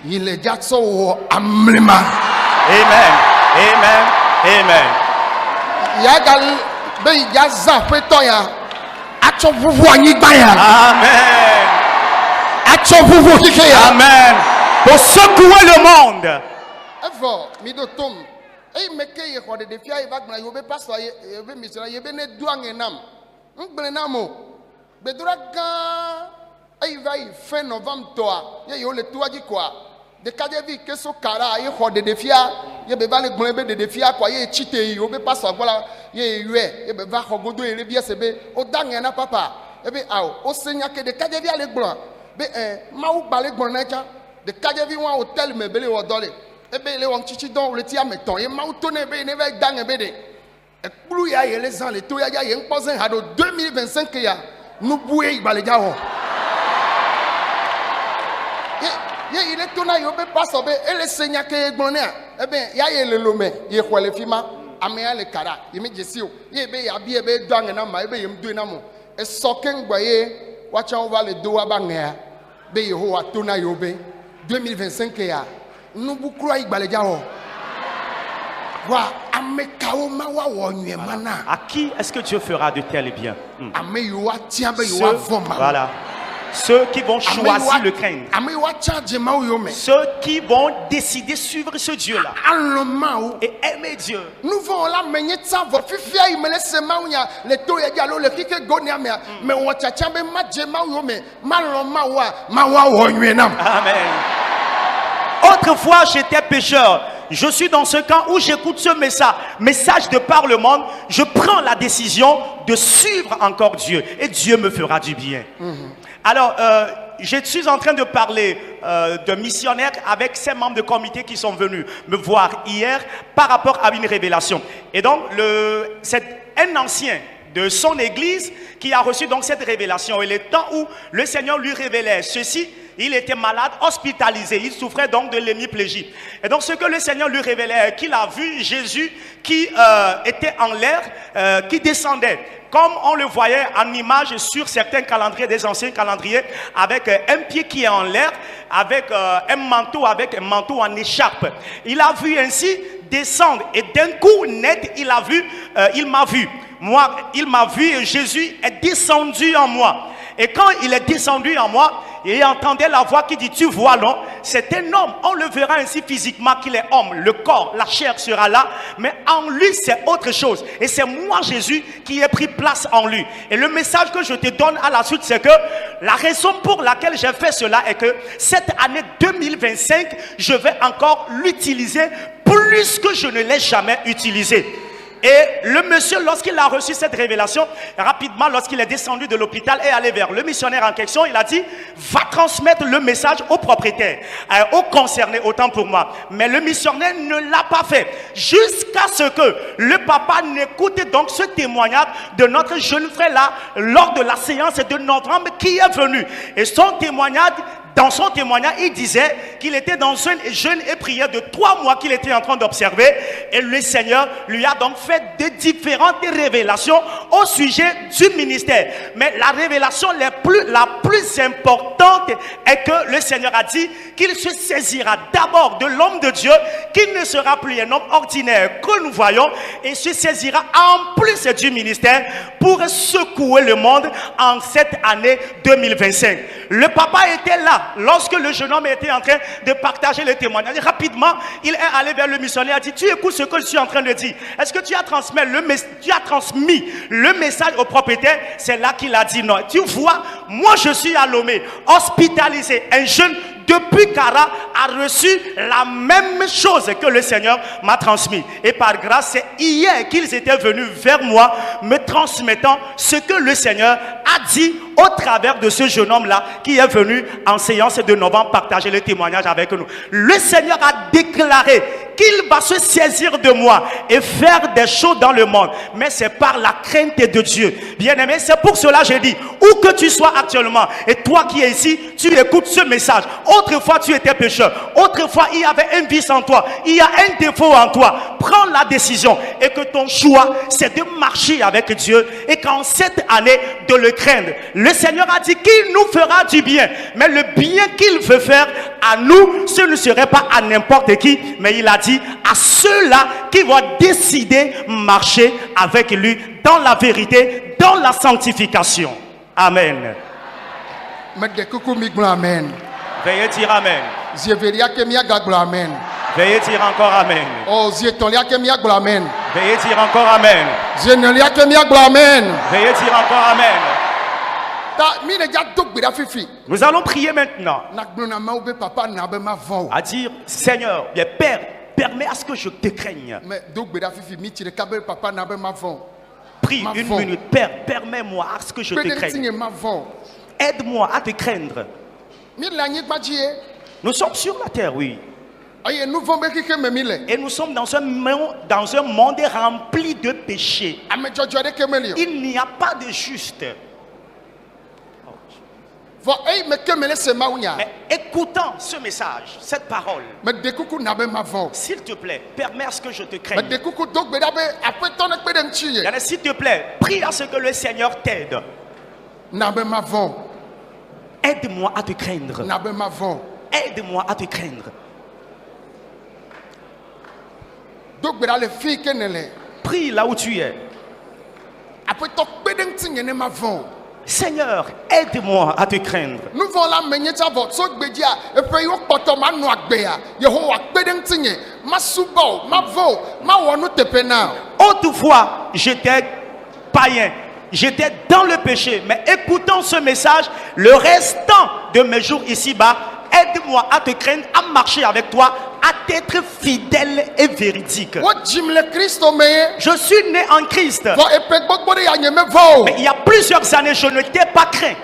il est déjà so amlima. Amen. Amen. Amen. Yagal be yaza peto ya acho vuvu anyigba ya. Amen. Acho vuvu kike ya. Amen. Pour secouer le monde. Evo mi do tom. E meke ye ko de defia e bagna yo be pastor ye be missionnaire ye be ne duange nam. Ngbele namo. Bedura ga e vai fin novembre toa. Ye yo le toaji kwa. De kadevi keso kara ye ko de defia ye be ba le gbon be de defia kwa ye chite yi o be pastor gola ye yue ye be va godo ere bi sebe o dange na papa e be awo o senya ke de kadevi ale gbon be ma u gba le gbon na ja de kadevi wan hotel me bele wo dole e be le won chichi don le ti ameton ye ma u to ne be ne be dange be de e kpulu ya ye le zan le to ya ye npozen ha do 2025 ya nu buye igbale ja ho ye il est tona yo be paso be ele senya ke gbonne a ebe ya ye le lome ye kwale fima ame ya le kara ye me jesi o ye be ya bi e be dwange na ma ebe ye mdu na mo e soken gba ye wa cha over le do wa ba ngea be ye ho wa tona yo be 2025 ya nu bu kro igbale ja ho wa ame kawo ma wa wo nwe mana À qui est-ce que Dieu fera de tels biens? ame yo wa tia be yo wa voma Voilà. Ceux qui vont choisir le craindre. Ceux qui vont décider de suivre ce Dieu-là. Et aimer Dieu. Nous voulons la mener ça. Fifia il me laisse maunya le to ya dialo le kike gonia mais on tchatcha be madje mauyo me maloma wa mawa wonwenam. Amen. Autrefois j'étais pécheur. Je suis dans ce camp où j'écoute ce message de par le monde. Je prends la décision de suivre encore Dieu. Et Dieu me fera du bien. Alors, je suis en train de parler de missionnaires avec ces membres de comité qui sont venus me voir hier par rapport à une révélation. Et donc, c'est un ancien de son église qui a reçu donc cette révélation. Et le temps où le Seigneur lui révélait ceci, il était malade, hospitalisé. Il souffrait donc de l'hémiplégie. Et donc ce que le Seigneur lui révélait, qu'il a vu Jésus qui était en l'air, qui descendait. Comme on le voyait en image sur certains calendriers, des anciens calendriers, avec un pied qui est en l'air, avec un manteau en écharpe. Il a vu ainsi descendre et d'un coup net, il m'a vu. Moi, il m'a vu et Jésus est descendu en moi. Et quand il est descendu en moi, il entendait la voix qui dit, tu vois, non, c'est un homme. On le verra ainsi physiquement qu'il est homme. Le corps, la chair sera là. Mais en lui, c'est autre chose. Et c'est moi, Jésus, qui ai pris place en lui. Et le message que je te donne à la suite, c'est que la raison pour laquelle j'ai fait cela est que cette année 2025, je vais encore l'utiliser plus que je ne l'ai jamais utilisé. Et le monsieur, lorsqu'il a reçu cette révélation, rapidement, lorsqu'il est descendu de l'hôpital et allé vers le missionnaire en question, il a dit, va transmettre le message au propriétaire, aux concernés, autant pour moi. Mais le missionnaire ne l'a pas fait, jusqu'à ce que le papa n'écoute donc ce témoignage de notre jeune frère là, lors de la séance de novembre qui est venu. Et son témoignage, dans son témoignage, il disait qu'il était dans un jeûne et prière de 3 mois qu'il était en train d'observer. Et le Seigneur lui a donc fait de différentes révélations au sujet du ministère. Mais la révélation la plus importante est que le Seigneur a dit qu'il se saisira d'abord de l'homme de Dieu, qu'il ne sera plus un homme ordinaire que nous voyons, et se saisira en plus du ministère pour secouer le monde en cette année 2025. Le papa était là lorsque le jeune homme était en train de partager le témoignage. Rapidement, il est allé vers le missionnaire et a dit, tu écoutes ce que je suis en train de dire. Est-ce que tu as transmis le message au propriétaire? C'est là qu'il a dit non. Tu vois, moi je suis à Lomé, hospitalisé. Un jeune depuis Kara a reçu la même chose que le Seigneur m'a transmis. Et par grâce, c'est hier qu'ils étaient venus vers moi, me transmettant ce que le Seigneur a dit au travers de ce jeune homme-là qui est venu en séance de novembre partager le témoignage avec nous. Le Seigneur a déclaré qu'il va se saisir de moi et faire des choses dans le monde. Mais c'est par la crainte de Dieu. Bien-aimé, c'est pour cela que j'ai dit, où que tu sois actuellement, et toi qui es ici, tu écoutes ce message. Autrefois, tu étais pécheur. Autrefois, il y avait un vice en toi. Il y a un défaut en toi. Prends la décision et que ton choix, c'est de marcher avec Dieu et qu'en cette année, de le craindre. Le Seigneur a dit qu'il nous fera du bien. Mais le bien qu'il veut faire à nous, ce ne serait pas à n'importe qui, mais il a dit à ceux-là qui vont décider marcher avec lui dans la vérité, dans la sanctification. Amen. Amen. Veuillez dire Amen. Amen. Veuillez dire encore Amen. Oh, amen. Veuillez dire encore Amen. Amen. Veuillez dire encore Amen. Nous allons prier maintenant. À dire, Seigneur, bien Père, permets à ce que je te craigne. Prie une minute. Père, permets-moi à ce que je te craigne. Aide-moi à te craindre. Nous sommes sur la terre, oui. Et nous sommes dans un monde rempli de péchés. Il n'y a pas de juste. Mais écoutant ce message, cette parole, s'il te plaît, permets à ce que je te craigne. S'il te plaît, prie à ce que le Seigneur t'aide. Aide-moi à te craindre. Aide-moi à te craindre. Prie là où tu es. Seigneur, aide-moi à te craindre. Autrefois, j'étais païen. J'étais dans le péché. Mais écoutant ce message, le restant de mes jours ici-bas, aide-moi à te craindre, à marcher avec toi, à être fidèle et véridique. Je suis né en Christ. Mais il y a plusieurs années, je ne t'ai pas craint.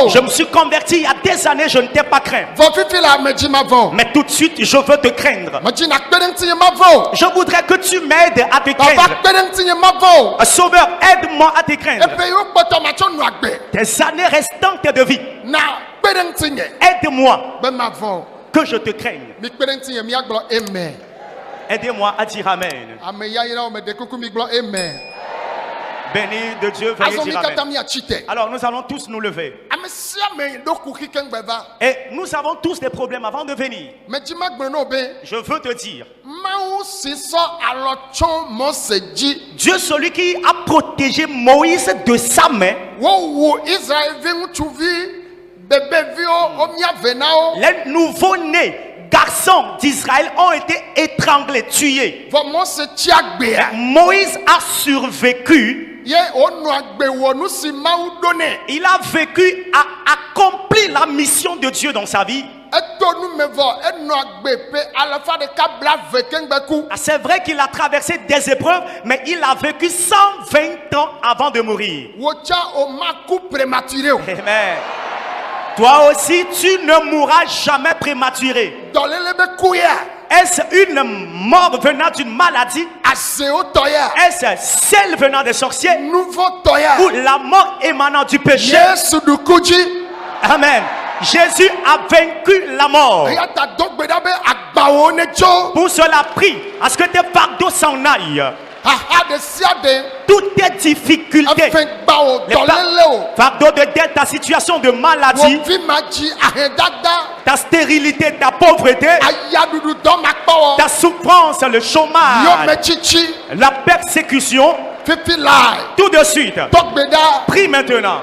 Je me suis converti il y a des années, je ne t'ai pas craint. Mais tout de suite, je veux te craindre. Je voudrais que tu m'aides à te craindre. Sauveur, aide-moi à te craindre. Tes années restantes de vie, aide-moi que je te craigne. Aidez-moi à dire Amen. Béni de Dieu, veuillez dire Amen. Alors nous allons tous nous lever. Et nous avons tous des problèmes avant de venir. Je veux te dire, Dieu, celui qui a protégé Moïse de sa main, les nouveaux-nés garçons d'Israël ont été étranglés, tués. Moïse a survécu. Il a vécu, a accompli la mission de Dieu dans sa vie. C'est vrai qu'il a traversé des épreuves, mais il a vécu 120 ans avant de mourir. Amen. Toi aussi, tu ne mourras jamais prématuré. Est-ce une mort venant d'une maladie? Est-ce celle venant des sorciers? Ou la mort émanant du péché? Amen. Jésus a vaincu la mort. Pour cela, prie à ce que tes fardeaux s'en aillent. Toutes tes difficultés, les fardeaux de dette, ta situation de maladie, ta stérilité, ta pauvreté, ta souffrance, le chômage, la persécution, tout de suite. Prie maintenant.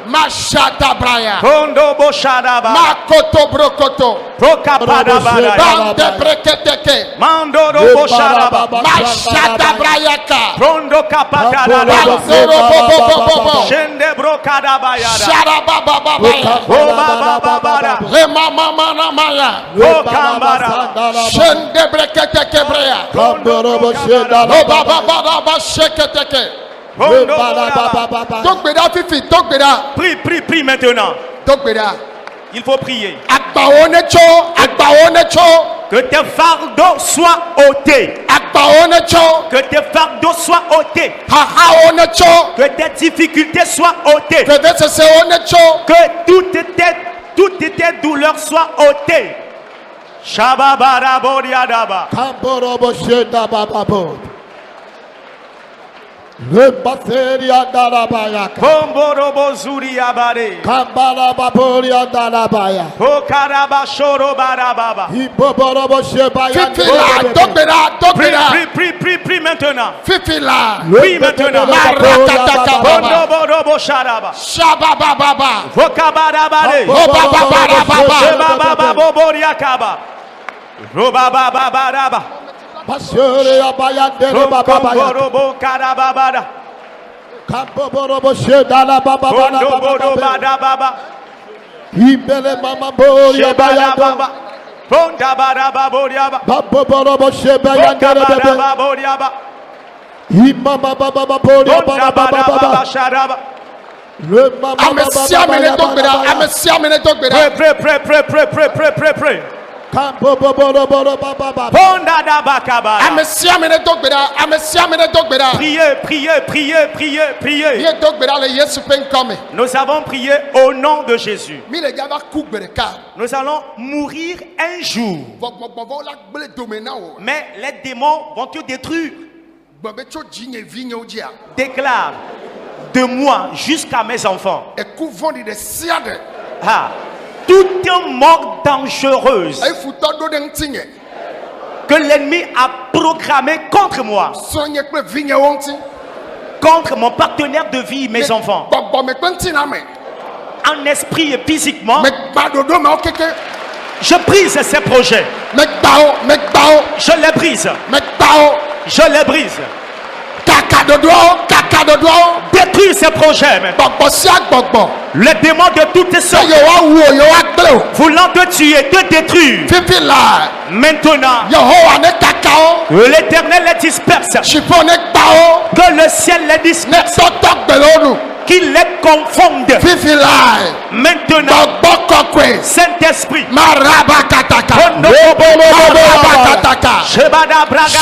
Prie maintenant. Il faut prier. Que Que tes fardeaux soient ôtés. agbawo ne tso. Que tes fardeaux soient ôtés. Hahawo ne tso. Que tes difficultés soient ôtées. Vevesesewo ne tso. Que toutes tes douleurs soient ôtées. Shababaraboriadaba. Kamborobo sheda bababo. Le bateria darabaya. Bomborobo zuriabare. Kambala baboria darabaya. Pokarabashoro barababa. Iboborobo shebaya. Fifila dogbera. Prie maintenant. Fifila. Prie maintenant. Bondoborobo sharaba. Shababababa. Vokabarabare. Obababarababa. Shebabababoriakaba. Robababaraba. Pasere abaya dere babaya. Rokomborobo karababada. Kamborobo sheda la bababa. Bondobodobadababa. Ibele mama boria baya. Shebadababa. Bondabadababoriaba. Baborobo shebaya dere bebe. Bokabadababoriaba. Imama baba boria baba Bondabadababa baba. sharaba. Le mama Amesiamene dogbera. Amesiamene dogbera. Pray. Kamboboro baba. Bondadabakaba. Amesiamene dogbera. Amesiamene dogbera. Priez. Ye dogbera le Yesu pe nkome. Nous avons prié au nom de Jésus. Mi le gaba kugbereka. Nous allons mourir un jour. Gbɔgbɔgbɔ la gble domena o. Mais les démons vont te détruire. Gbɔbe tso dzinye vinyewo dzia. Déclare de moi jusqu'à mes enfants. Eku vɔ̃ɖi ɖe sia ɖe. Ah, toute mort dangereuse Efutɔ ɖo ɖe ŋutinye. que l'ennemi a programmée contre moi, Srɔ̃nye kple vinyewo ŋuti. contre mon partenaire de vie, mes enfants, Gbɔgbɔme kple ŋutina me. en esprit et physiquement, Me gba ɖoɖo mawo keke. je brise ces projets. Me gba wo. Je les brise. Je les brise. Kaka ɖoɖoawo. Détruis ces projets. Même. Gbɔgbɔ sia gbɔgbɔ. Les démons de toutes sortes, Yewoawu o, yewoagble o. voulant te tuer, te détruire. Fifi la. Maintenant, Yehowa ne kaka wo. l'Éternel les disperse. Dziƒo ne gba wo. Que le ciel les Ne disperse. tɔtɔ gbe le wo nu. Qu'il les confonde. Fifi la. Maintenant, Gbɔgbɔ kɔkɔe. Saint-Esprit. Maraba kataka. Shebada braga.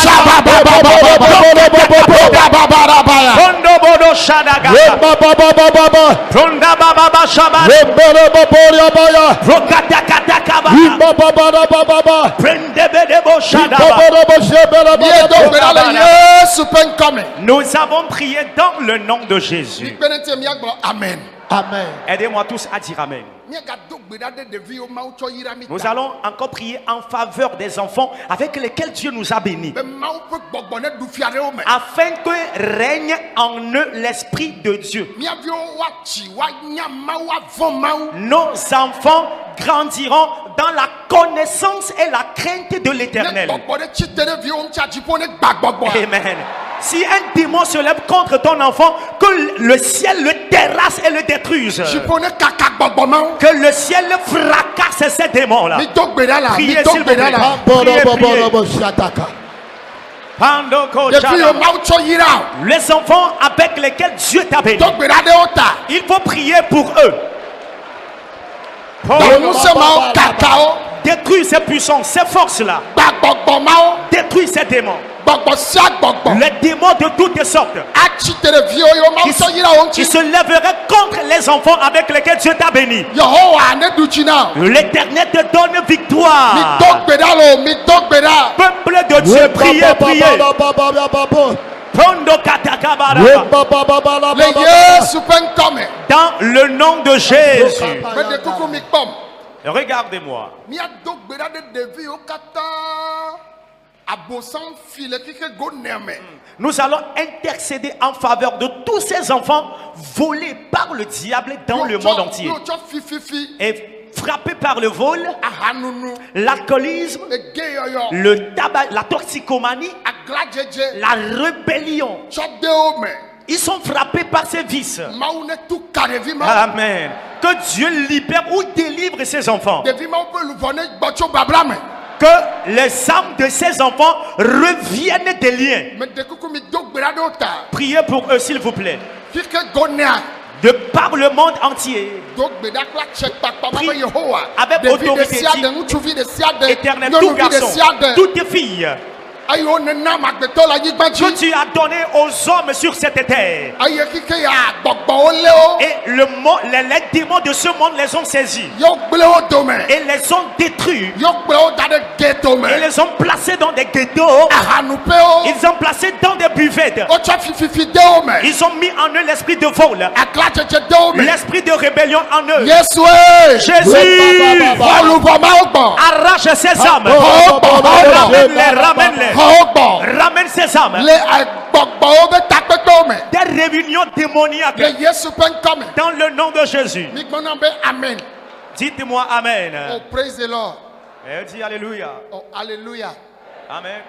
Shabababarabaya. Kondo bodo shadaga. Baba. Ronda baba shabada. Rebere boria baya. Rokata katakaba. Baba. Prende bedebo shadaba. Boborobo shebere Ye baya. dogbera le Yesu pe nkɔme. Nous avons prié dans le nom de Jésus. Mikpenete miagblɔ amen. Amen. Aidez-moi tous à dire Amen. Míagado gbeda ɖe ɖeviwo mawu tsɔ yira mi Nous ta. allons encore prier en faveur des enfants avec lesquels Dieu nous a bénis. Be mawu ƒe gbɔgbɔ ne ɖu fia ɖe wo me. Afin que règne en eux l'Esprit de Dieu. Míaviwo woatsi woanya mawu avɔ mawu. Nos enfants grandiront dans la connaissance et la crainte de Ne l'Éternel. gbɔgbɔ ɖe tsi te ɖe viwo ŋuti dziƒo ne gba gbɔgbɔ. Amen. Si un démon se lève contre ton enfant, que le ciel le terrasse et le détruise. Dziƒo ne kaka gbɔgbɔ mawu. Que le ciel fracasse ces démons-là. Mi do gbe ɖa la. Mi Priez do s'il vous gbe ɖa plaît. la. Boborobo shataka. Pandoko Ɖeviwo Chaba. mawu tsɔ yira o. Les enfants avec lesquels Dieu t'a béni. Do gbe ɖa ɖe wo ta. Il faut prier pour eux. Ɖe ŋusẽ mawo kaka wo. Détruis ces puissances, ces forces-là. Gba gbɔgbɔ mawo. Détruis ces démons. Gbɔgbɔ sia gbɔgbɔ. Les démons de toutes sortes. Atsi te ɖe viwo yewo mawu tsɔ yira wo Qui ŋuti. se lèveraient contre les enfants avec lesquels Dieu t'a béni. Yehowa ne ɖu tsi na o. L'Éternel te donne Mi victoire. do gbe ɖa le o. Mi do gbe ɖa. Peuple de Dieu, priez, priez. Baba. Pondo katakabaraba. Le Yesu ƒe ŋkɔme. Dans le nom de Jésus. Me ɖe kuku mi kpɔm. Regardez-moi. Míado gbe ɖa ɖe ɖeviwo katã. Abosam fi le keke go nea me. Nous allons intercéder en faveur de tous ces enfants volés par le diable dans le monde entier Yo tsɔ fififi. et frappés par le vol, Ahanunu. l'alcoolisme, Egeyɔyɔ. le tabac, la toxicomanie, Agladzedze. la rébellion. Tsɔ de wo me. Ils sont frappés par ces vices. Mawu ne tu ka ɖevi mawo. Amen. Que Dieu libère ou délivre ses enfants. Ɖevi mawo ƒe luʋɔ ne gbɔ tso babla me. Que les âmes de ces enfants reviennent des liens. Me ɖe kuku mi do gbe ɖa ɖe wo ta. Priez pour eux, s'il vous plaît. Fike go nea. De par le monde entier. do gbeda kple tsekpakpa ma Prie be Yehowa avec ɖevi de autorité, sia dis, ɖe ŋutsuvi de sia ɖe Éternel, tout nyɔnuvi de garçon, sia ɖe toute fille eye wo nena amegbetɔ le anyigba que dzi tu as donné aux hommes sur cette terre. eye kike ya gbɔgbɔwo lé wo Et les démons de ce monde les ont saisis yewo gblẽ wo dome et les ont détruits yewo kplɔ wo da ɖe geto me et les ont placés dans des ghettos. ahanuƒewo Ils ont placé dans des buvettes. wotsɔ fififi de wo me Ils ont mis en eux l'esprit de vol, aklatsetse de wo me l'esprit de rébellion en eux. Yesue Jésus, ʋɔluvɔ mawo gbɔ arrache ces âmes. xɔwo gbɔ xɔwo gbɔ Ramène-les, ramène-les. xɔwo gbɔ Ramène ces âmes. le gbɔgbɔwo be takpekpewo me Des réunions démoniaques le Yesu ƒe ŋkɔ me dans le nom de Jésus. migbɔna be amen Dites-moi Amen. oh praise the Lord Et dis Alléluia. oh alléluia Amen.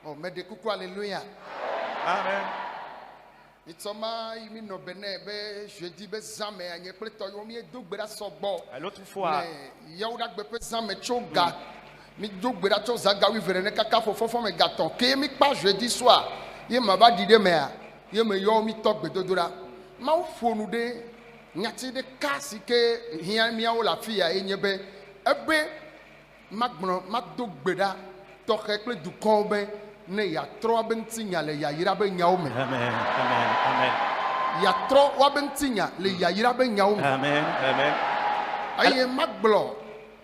oh meɖe kuku alléluia Amen. mitsɔma yi mi nɔ bene be jeudi be zã me anye kple tɔyiwo miedo gbe ɖa sɔgbɔ À l'autre fois, le yewuɖagbe ƒe zã me tso ga mi do gbe ɖa tso zã gawu eve ne kaka fofofo me gatɔ ke mi kpa jeudi soa ye ma va ɖi ɖe mea ye me yɔ mi tɔ gbedodo ɖa mawu ƒo nu ɖe nyati ɖeka si ke hiã miawo le afi ya ye nye be ebe magblɔ mado gbe ɖa tɔxɛ kple dukɔwo be ne yatrɔ abe ŋutinya le yayra be nyawo me Amen. Amen. Amen. yatrɔ woabe ŋutinya le yayra be nyawo me Amen. Amen. eye magblɔ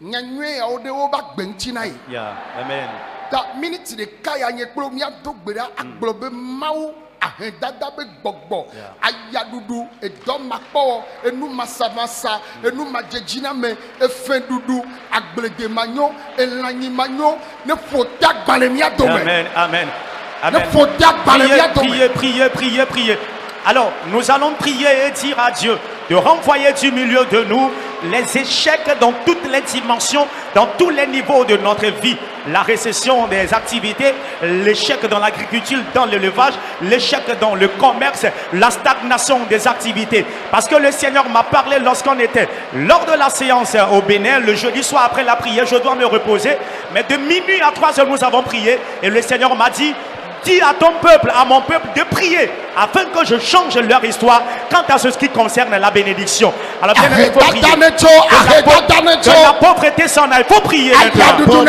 nyanyuie yawo ɖe woba gbe ŋuti na yi Yeah. Amen. ta miniti ɖeka ya nye kplo miado gbe ɖa agblɔ be mawu ahedada be gbɔgbɔ ayaɖuɖu edɔmakpɔwɔ enu masamasa enu madzedzi na me efeɖuɖu agblede manyo elãnyi manyo ne ƒo ta gbalẽ mia dome Amen. Amen. ne Amen. ƒo ta gbalẽ mia dome Priez, priez, priez, priez. Alors, nous allons prier et dire à Dieu de renvoyer du milieu de nous les échecs dans toutes les dimensions, dans tous les niveaux de notre vie. La récession des activités, l'échec dans l'agriculture, dans l'élevage, l'échec dans le commerce, la stagnation des activités. Parce que le Seigneur m'a parlé lorsqu'on était lors de la séance au Bénin, le jeudi soir après la prière, je dois me reposer. Mais de minuit à 3 heures, nous avons prié et le Seigneur m'a dit: dis à ton peuple, à mon peuple de prier afin que je change leur histoire quant à ce qui concerne la bénédiction. Alors bien il faut prier. Que la pauvreté s'en aille. Il faut prier maintenant.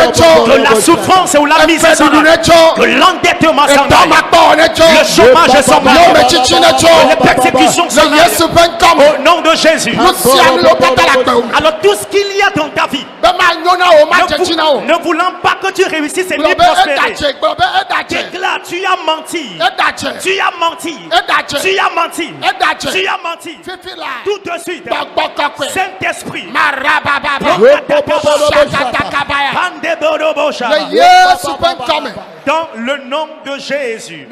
Que la souffrance ou la misère s'en aille. Que l'endettement s'en aille. Le chômage s'en aille. Que les persécutions s'en aillent. Au nom de Jésus. Alors tout ce qu'il y a dans ta vie, ne voulant pas que tu réussisses et ni prospérer, déclare: tu as menti. Tu as menti. Tu as menti. Tu as menti. Tout de suite. Saint-Esprit. Dans le nom de Jésus.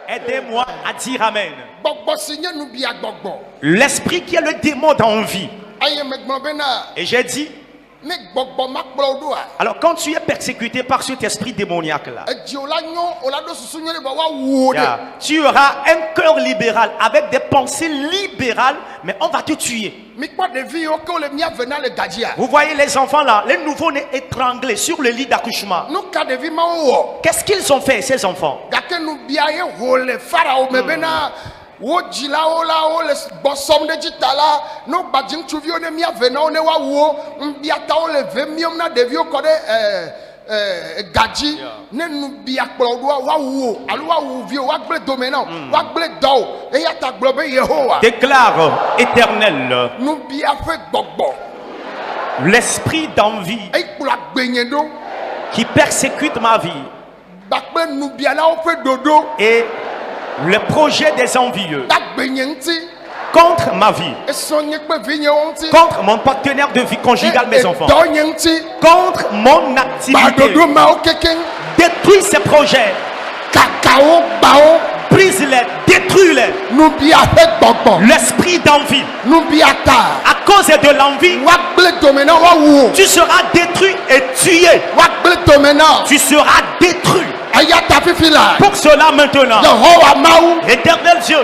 Aidez-moi à dire Amen. L'esprit qui est le démon d'envie. Et j'ai dit, alors quand tu es persécuté par cet esprit démoniaque là, tu auras un cœur libéral avec des pensées libérales, mais on va te tuer. Vous voyez les enfants là, les nouveaux-nés étranglés sur le lit d'accouchement. Qu'est-ce qu'ils ont fait, ces enfants? wo dzilawo la wo le gbɔsɔm ɖe dzi ta la no gbadzi ŋutsuviwo ne miave na wo ne woawuwo ŋbiatawo le ve miom na ɖeviwo kɔ ɖe gadzi ne nubia kplɔ ɖoa woawuwo alo woawu viwo woagblẽ dome na wo woagblẽ dɔwo eya ta gblɔ be Yehowa déclare Éternel nubia ƒe gbɔgbɔ l'esprit d'envie ekplɔ agbenye ɖo qui persécute ma vie gbakple nubialawo ƒe ɖoɖo et le projet des envieux contre ma vie, contre mon partenaire de vie conjugale, mes enfants, contre mon activité. Détruis ces projets. Brise-les, détruis-les. L'esprit d'envie. À cause de l'envie, tu seras détruit et tué. Tu seras détruit. Pour cela maintenant, Éternel Dieu,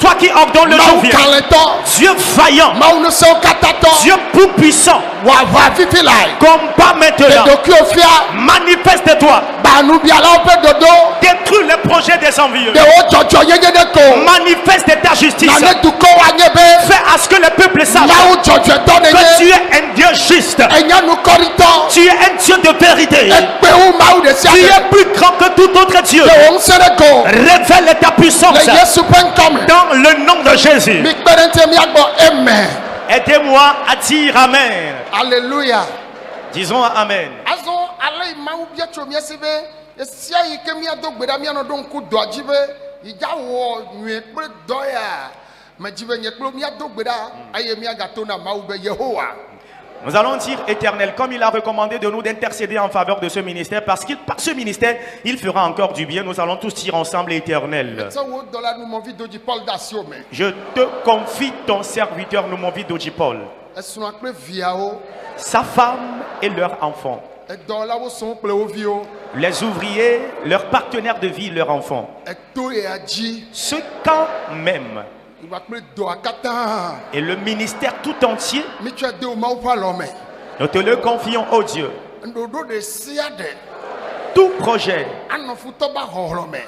Toi qui ordonnes le Maou jour vient. Kaletɔ. Dieu vaillant. Maou Nusewo Katatɔ. Dieu tout puissant. Wava fifi lai. Combat maintenant. Edokuo fia. Manifeste-toi. Banubialawo ƒe dodo. Détruis les projets des envieux. Ɖewo dzɔdzɔ yeye ɖe ko. Manifeste ta justice. Nane dukɔwo anye be. Fais à ce que le peuple sache Mawu dzɔdzɔetɔ ne que tu nye. es un Dieu juste. Enya nukɔritɔ. Tu es un Dieu de vérité. Ekpewu Mawu de sia Tu ɖe. es plus grand que tout autre Dieu. Ɖe wo ŋusẽ ɖe ko. Révèle ta puissance Le Yesu ƒe ŋkɔme. dans le nom de Jésus. Mi kpe ɖe ŋuti miagbɔ amen. Aidez-moi à dire Amen. Alléluia. Disons Amen. Azɔ ale yi Mawu bia tso mía si be esia yi ke míado gbe ɖa míanɔ ɖo ŋku dɔa dzi be yidza wɔ nyuie kple dɔ ya me dzi be nye kple míado gbe ɖa eye míagato na Mawu be Yehowa. Nous allons dire Éternel, comme il a recommandé de nous d'intercéder en faveur de ce ministère, parce qu'il par ce ministère, il fera encore du bien. Nous allons tous dire ensemble Éternel. Sɛ wo dɔla numɔvi do dzi Paul da asi o me. Je te confie ton serviteur, nous mon vie Paul, Esrɔ̃a kple viawo, sa femme et leurs enfants, edɔwɔlawo sɔ̃ kple wo viwo, les ouvriers, leurs partenaires de vie, leurs enfants, eto ya dzi, ceux quand même, va kple dɔa katã. et le ministère tout entier, Mitsɔe de wo Mawu ƒe alɔ me. nous te le confions, ô Dieu. Ɖoɖo ɖe sia ɖe Tout projet anɔ futɔ ba xɔxlɔ me.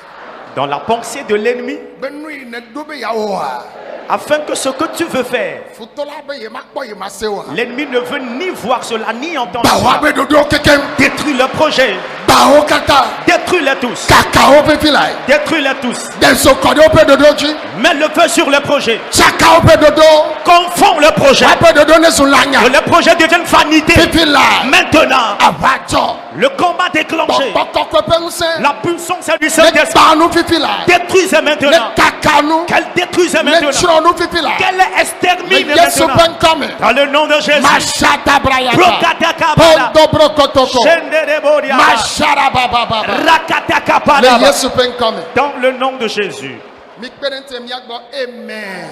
dans la pensée de l'ennemi, Be nu yi ne do be yeawɔa. afin que ce que tu veux faire, Futɔla be yemakpɔ yemase oa. l'ennemi ne veut ni voir cela, ni entendre Bawo cela. abe ɖoɖowo kekeŋ. Détruis le projet, Bawo katã. détruis-les tous, Kakawo ƒe lae. détruis-les tous. Denso kɔ ɖe woƒe ɖoɖo dzi. Mets le feu sur le projet, Tsaka woƒe ɖoɖo. confonds le projet, Woƒe ɖoɖo ne zu que lanya. le projet devienne vanité. Fifi lae. Maintenant, Aʋatsɔ. le combat déclenché, Gbɔgbɔ kɔkɔe ƒe ŋusẽ. la puissance du Ne Saint-Esprit, gba nu fifi lae. détruisez Ne maintenant, kaka nu. qu'elle détruise Ne maintenant, tsrɔ̃ nu fifi lae. qu'elle extermine Le Yesu ƒe maintenant, ŋkɔme. dans le nom de Jésus. Mashata brayata. Brokatakabala, Pondo brokotoko. Shendereboriaba, Mashara bababa. Le Rakatakapalaba. Yesu ƒe ŋkɔme. Dans le nom de Jésus, Mi kpe ɖe ŋuti miagbɔ amen.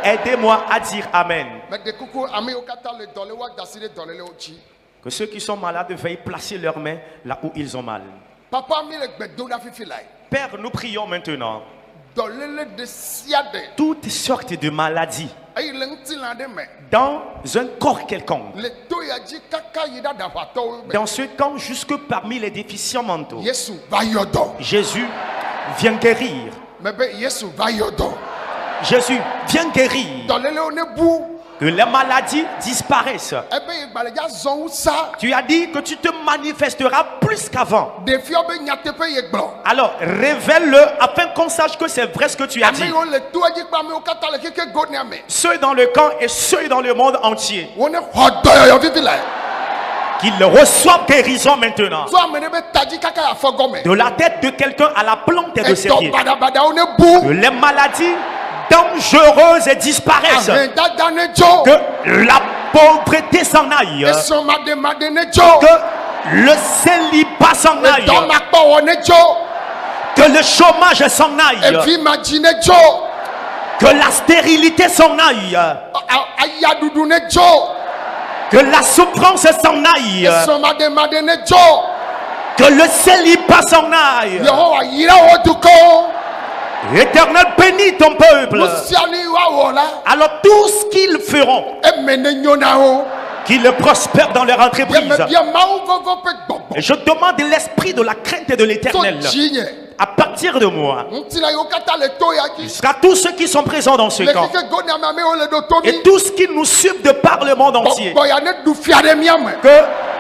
aidez-moi à dire Amen. Mede kuku ame yiwo katã le dɔ le woada asi ɖe dɔlélewo dzi. Que ceux qui sont malades veuillent placer leurs mains là où ils ont mal. Papa mi le gbe do ɖa fifi lae. Père, nous prions maintenant. Dɔléle ɖe sia ɖe. Toutes sortes de maladies Eyi le ŋutilã ɖe me. dans un corps quelconque, Le to ya dzi kaka yi ɖe aɖaʋatɔwo me. dans ce camp jusque parmi les déficients mentaux. Yesu va yɔ dɔ. Jésus, viens guérir. Me be Yesu va yɔ dɔ. Jésus, viens guérir. Dɔlélewo ne bu. Que les maladies disparaissent. Ebe yi gbaledza zɔn wu sa. Tu as dit que tu te manifesteras plus qu'avant. Ɖeviwo be nyateƒe ye gblɔ. Alors, révèle-le afin qu'on sache que c'est vrai ce que tu as Ame dit. yiwo le toa dzi kple amewo katã le keke gonia me. Ceux dans le camp et ceux dans le monde entier, Wo ne xɔ dɔyɔyɔ vivi lae. qu'ils reçoivent guérison maintenant. So ame ɖe be tadzi kaka ya fɔ gɔme. De la tête de quelqu'un à la plante de ses Etɔ pieds. badabadawo ne Que bu. les maladies dangereuses disparaissent. Ahɛdada ne dzo. Que la pauvreté s'en aille. Esɔmademade ne dzo. Que le célibat s'en aille. Edɔmakpɔwɔ ne dzo. Que le chômage s'en aille. Evimadzi ne dzo. Que la stérilité s'en aille. Ayaɖuɖu ne dzo. Que la souffrance s'en aille. Esɔmademade ne dzo. Que le célibat s'en aille. Yehowa yra wo dukɔwo. Éternel, bénis ton peuple. Nu sia nu yi woawɔ la. Alors tout ce qu'ils feront, Eme ne nyo na wo. qu'ils prospèrent dans leur entreprise. Yemebia Mawu vɔvɔ ƒe gbɔgbɔ. Et je demande l'esprit de la crainte de Tso l'éternel. dzinye. À partir de moi, Ŋutilã yiwo katã le to ya ce dzi. sera tous ceux qui sont présents dans ce Le camp. keke gonia me amewo le ɖo to Et mi. tous qui nous suivent de par le monde entier. Gbɔgbɔ ya ne ɖu fia ɖe mía me. Que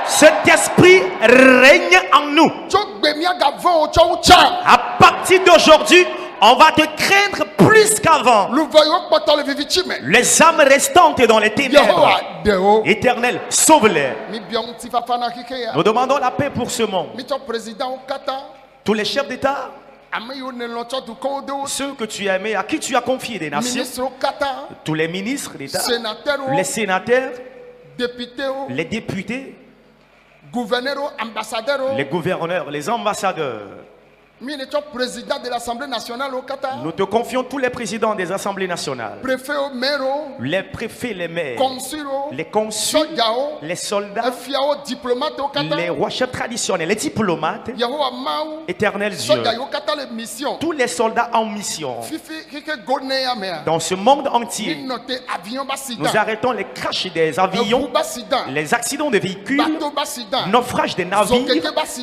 cet esprit règne en nous. Tso gbe miagavɔ wo tsɔ wu tsã. À partir d'aujourd'hui, on va te craindre plus qu'avant. Luvɔ yiwo kpɔtɔ le vivitsi me. Les âmes restantes dans les ténèbres. Yehowa ɖe wo. Éternel, sauve-les. Mi bia ŋutifafa na xixi ya. Nous demandons la paix pour ce monde. Mi tsɔ président wo katã. Tous les chefs d'État, Ame yiwo ne lɔ tsɔ dukɔwo de wo. ceux que tu as aimés, à qui tu as confié des nations, Ministrewo katã. tous les ministres d'État, Sénateurs les wo. sénateurs, Députés wo. les députés, Gouverneurs wo. Ambassadeurs wo. les gouverneurs, les ambassadeurs. Ministre président de l'Assemblée nationale au Qatar. Nous te confions tous les présidents des assemblées nationales, Préfet au maire, les préfets, les maires, consul, les consuls, soldat, les soldats, fiao diplomate au Qatar. les rois chefs traditionnels, les diplomates, Yahoua Maou. éternel Dieu, Soldat au Qatar les missions. tous les soldats en mission Fifi kike gone ya mea. dans ce monde entier. Ni noté avion basida. Nous arrêtons les crashs des avions, basida. les accidents de véhicules, Bateau basida. naufrages des navires,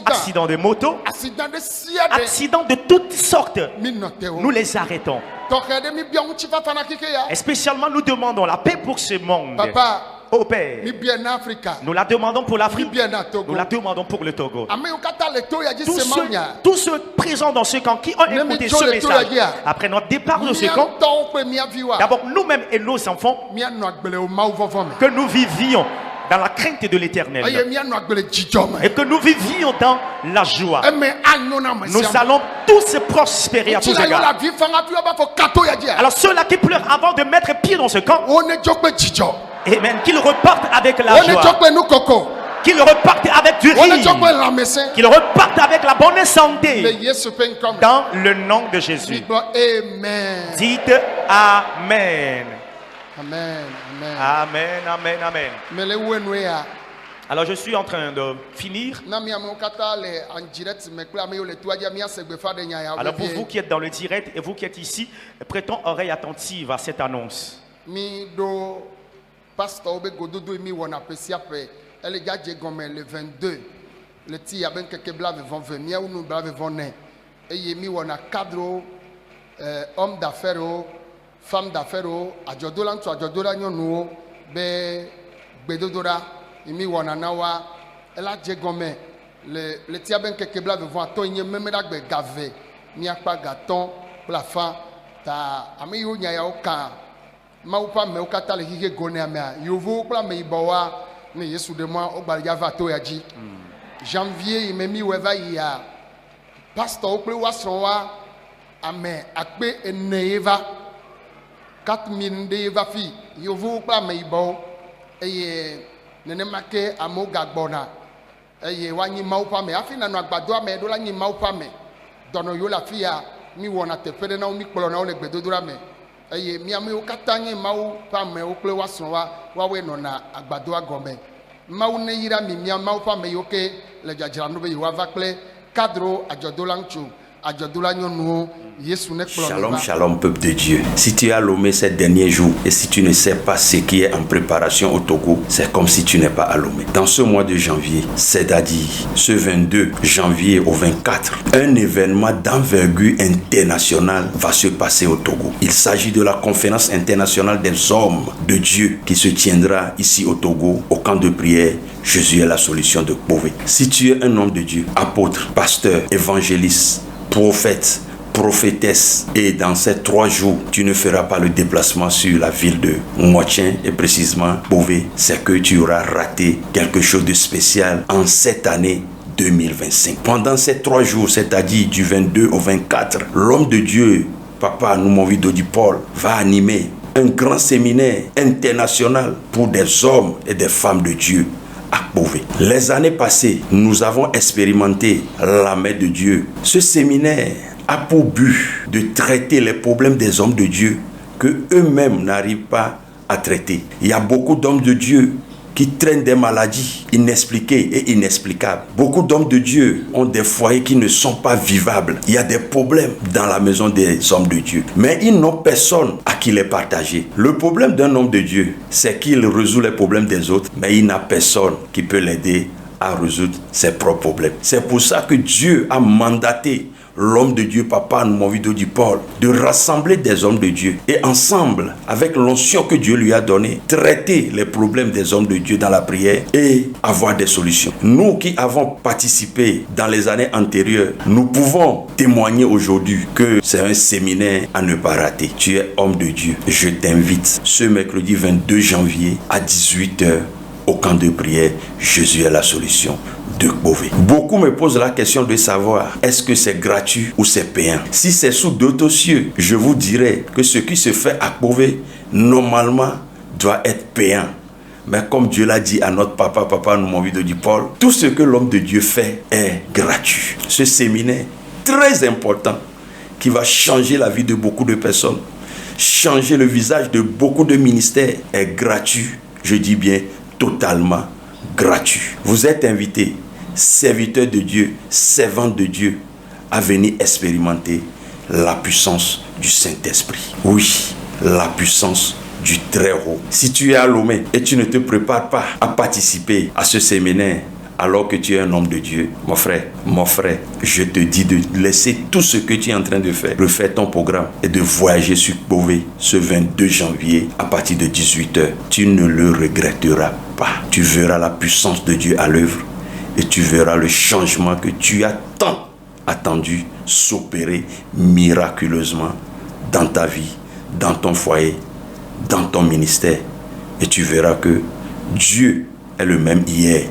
accidents de motos, Accident de siade. accidents de toutes sortes. Mi noté o. Nous les arrêtons. Tokede mi bien uchi fana kike ya. Et spécialement, nous demandons la paix pour ce monde. Papa, Ô Père, mi bien en Afrique. nous la demandons pour Mi l'Afrique, bien en Togo. nous la demandons pour le Togo. Ame au Qatar le to ya di semanya. Tous ceux présents dans ce camp qui ont écouté ce message, après notre départ de ce camp, d'abord nous-mêmes et nos enfants, que nous vivions dans la crainte de l'Éternel et que nous vivions dans la joie. Nous allons tous prospérer à tous égards. Alors ceux-là qui pleurent avant de mettre pied dans ce camp, amen, qu'ils repartent avec la joie, qu'ils repartent avec du rire, qu'ils repartent avec la bonne santé. Dans le nom de Jésus. Amen. Dites Amen. Amen. Amen. Amen, amen, amen. Mais les ouenouéa. Alors je suis en train de finir. Alors pour vous qui êtes dans le direct et vous qui êtes ici, prêtons oreille attentive à cette annonce. Mi do pasteur obe gododo mi wona pesiape. Elle est gardée comme le 22. Le tia ben que blave vont venir ou nous blave vont naître. Et mi wona cadre homme d'affaires, femme d'affaires, adjodolan to adjodola nyonu be bedodora. Imi wana nawa ela djegome le tia ben keke bla vont ato nye memeda gbe gave mi akpa gaton la fin ta ami yo nya ya oka ma upa me okata le hige gone amea yovo pla me ibowa ni Yesu de moi ogba ya va to ya ji janvier me mi weva ya pastor ople wason wa ame akpe eneva 4000 de eva fi yovo pla me ibo eye nene make amoga gbona eye wanyi maupame afi na no agbado ame do la nyi maupame dono yo la fia mi wona tefere na mi kpolo na o le gbedodora me eye mi ame o katanyi maupame o ple wason wa we no na agbado agome mau ne yira mi maupame yo ke le jajira no be yo va ple cadre ajodola nchu ajodola nyonu. Shalom, shalom, peuple de Dieu. Si tu as Lomé ces derniers jours et si tu ne sais pas ce qui est en préparation au Togo, c'est comme si tu n'es pas à Lomé. Dans ce mois de janvier, c'est-à-dire ce 22 janvier au 24, un événement d'envergure internationale va se passer au Togo. Il s'agit de la conférence internationale des hommes de Dieu qui se tiendra ici au Togo, au camp de prière. Jésus est la solution de Bové. Si tu es un homme de Dieu, apôtre, pasteur, évangéliste, prophète, prophétesse, et dans ces 3 jours tu ne feras pas le déplacement sur la ville de Moitien et précisément Bové, c'est que tu auras raté quelque chose de spécial en cette année 2025. Pendant ces 3 jours, c'est-à-dire du 22 au 24, l'homme de Dieu, Papa Noumovido du Paul, va animer un grand séminaire international pour des hommes et des femmes de Dieu à Bové. Les années passées, nous avons expérimenté la main de Dieu. Ce séminaire a pour but de traiter les problèmes des hommes de Dieu que eux-mêmes n'arrivent pas à traiter. Il y a beaucoup d'hommes de Dieu qui traînent des maladies inexpliquées et inexplicables. Beaucoup d'hommes de Dieu ont des foyers qui ne sont pas vivables. Il y a des problèmes dans la maison des hommes de Dieu. Mais ils n'ont personne à qui les partager. Le problème d'un homme de Dieu, c'est qu'il résout les problèmes des autres, mais il n'a personne qui peut l'aider à résoudre ses propres problèmes. C'est pour ça que Dieu a mandaté l'homme de Dieu, Papa Noumovido du Paul, de rassembler des hommes de Dieu et ensemble, avec l'onction que Dieu lui a donnée, traiter les problèmes des hommes de Dieu dans la prière et avoir des solutions. Nous qui avons participé dans les années antérieures, nous pouvons témoigner aujourd'hui que c'est un séminaire à ne pas rater. Tu es homme de Dieu. Je t'invite ce mercredi 22 janvier à 18 h au camp de prière. Jésus est la solution de Bové. Beaucoup me posent la question de savoir est-ce que c'est gratuit ou c'est payant. Si c'est sous d'autres cieux, je vous dirais que ce qui se fait à Bové normalement doit être payant. Mais comme Dieu l'a dit à notre Papa Noumovido du Paul, tout ce que l'homme de Dieu fait est gratuit. Ce séminaire très important qui va changer la vie de beaucoup de personnes, changer le visage de beaucoup de ministères, est gratuit. Je dis bien totalement gratuit. Vous êtes invités, serviteurs de Dieu, servantes de Dieu, à venir expérimenter la puissance du Saint-Esprit. Oui, la puissance du Très-Haut. Si tu es à Lomé et tu ne te prépares pas à participer à ce séminaire, alors que tu es un homme de Dieu, mon frère, je te dis de laisser tout ce que tu es en train de faire, refaire ton programme et de voyager sur Beauvais ce 22 janvier à partir de 18h. Tu ne le regretteras pas. Tu verras la puissance de Dieu à l'œuvre et tu verras le changement que tu as tant attendu s'opérer miraculeusement dans ta vie, dans ton foyer, dans ton ministère. Et tu verras que Dieu est le même hier,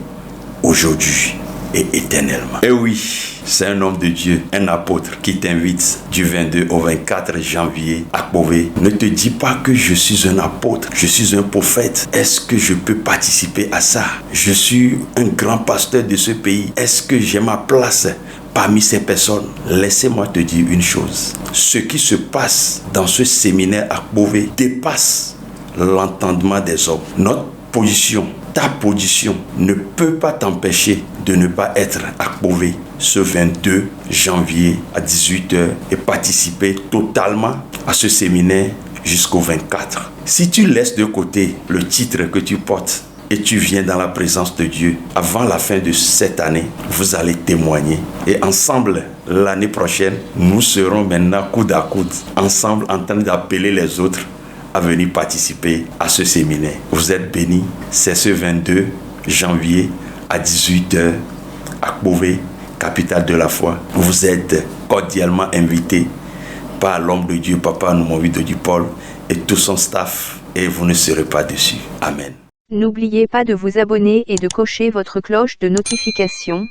aujourd'hui et éternellement. Et oui, c'est un homme de Dieu, un apôtre qui t'invite du 22 au 24 janvier à Beauvais. Ne te dis pas que je suis un apôtre, je suis un prophète. Est-ce que je peux participer à ça? Je suis un grand pasteur de ce pays. Est-ce que j'ai ma place parmi ces personnes? Laissez-moi te dire une chose. Ce qui se passe dans ce séminaire à Beauvais dépasse l'entendement des hommes. Notre position, ta position ne peut pas t'empêcher de ne pas être à Beauvais ce 22 janvier à 18h et participer totalement à ce séminaire jusqu'au 24. Si tu laisses de côté le titre que tu portes et tu viens dans la présence de Dieu, avant la fin de cette année, vous allez témoigner. Et ensemble, l'année prochaine, nous serons maintenant coude à coude, ensemble en train d'appeler les autres à venir participer à ce séminaire. Vous êtes bénis. C'est ce 22 janvier à 18h à Beauvais, capitale de la foi. Vous êtes cordialement invités par l'homme de Dieu, Papa Noumovi de Paul et tout son staff, et vous ne serez pas déçus. Amen. N'oubliez pas de vous abonner et de cocher votre cloche de notification,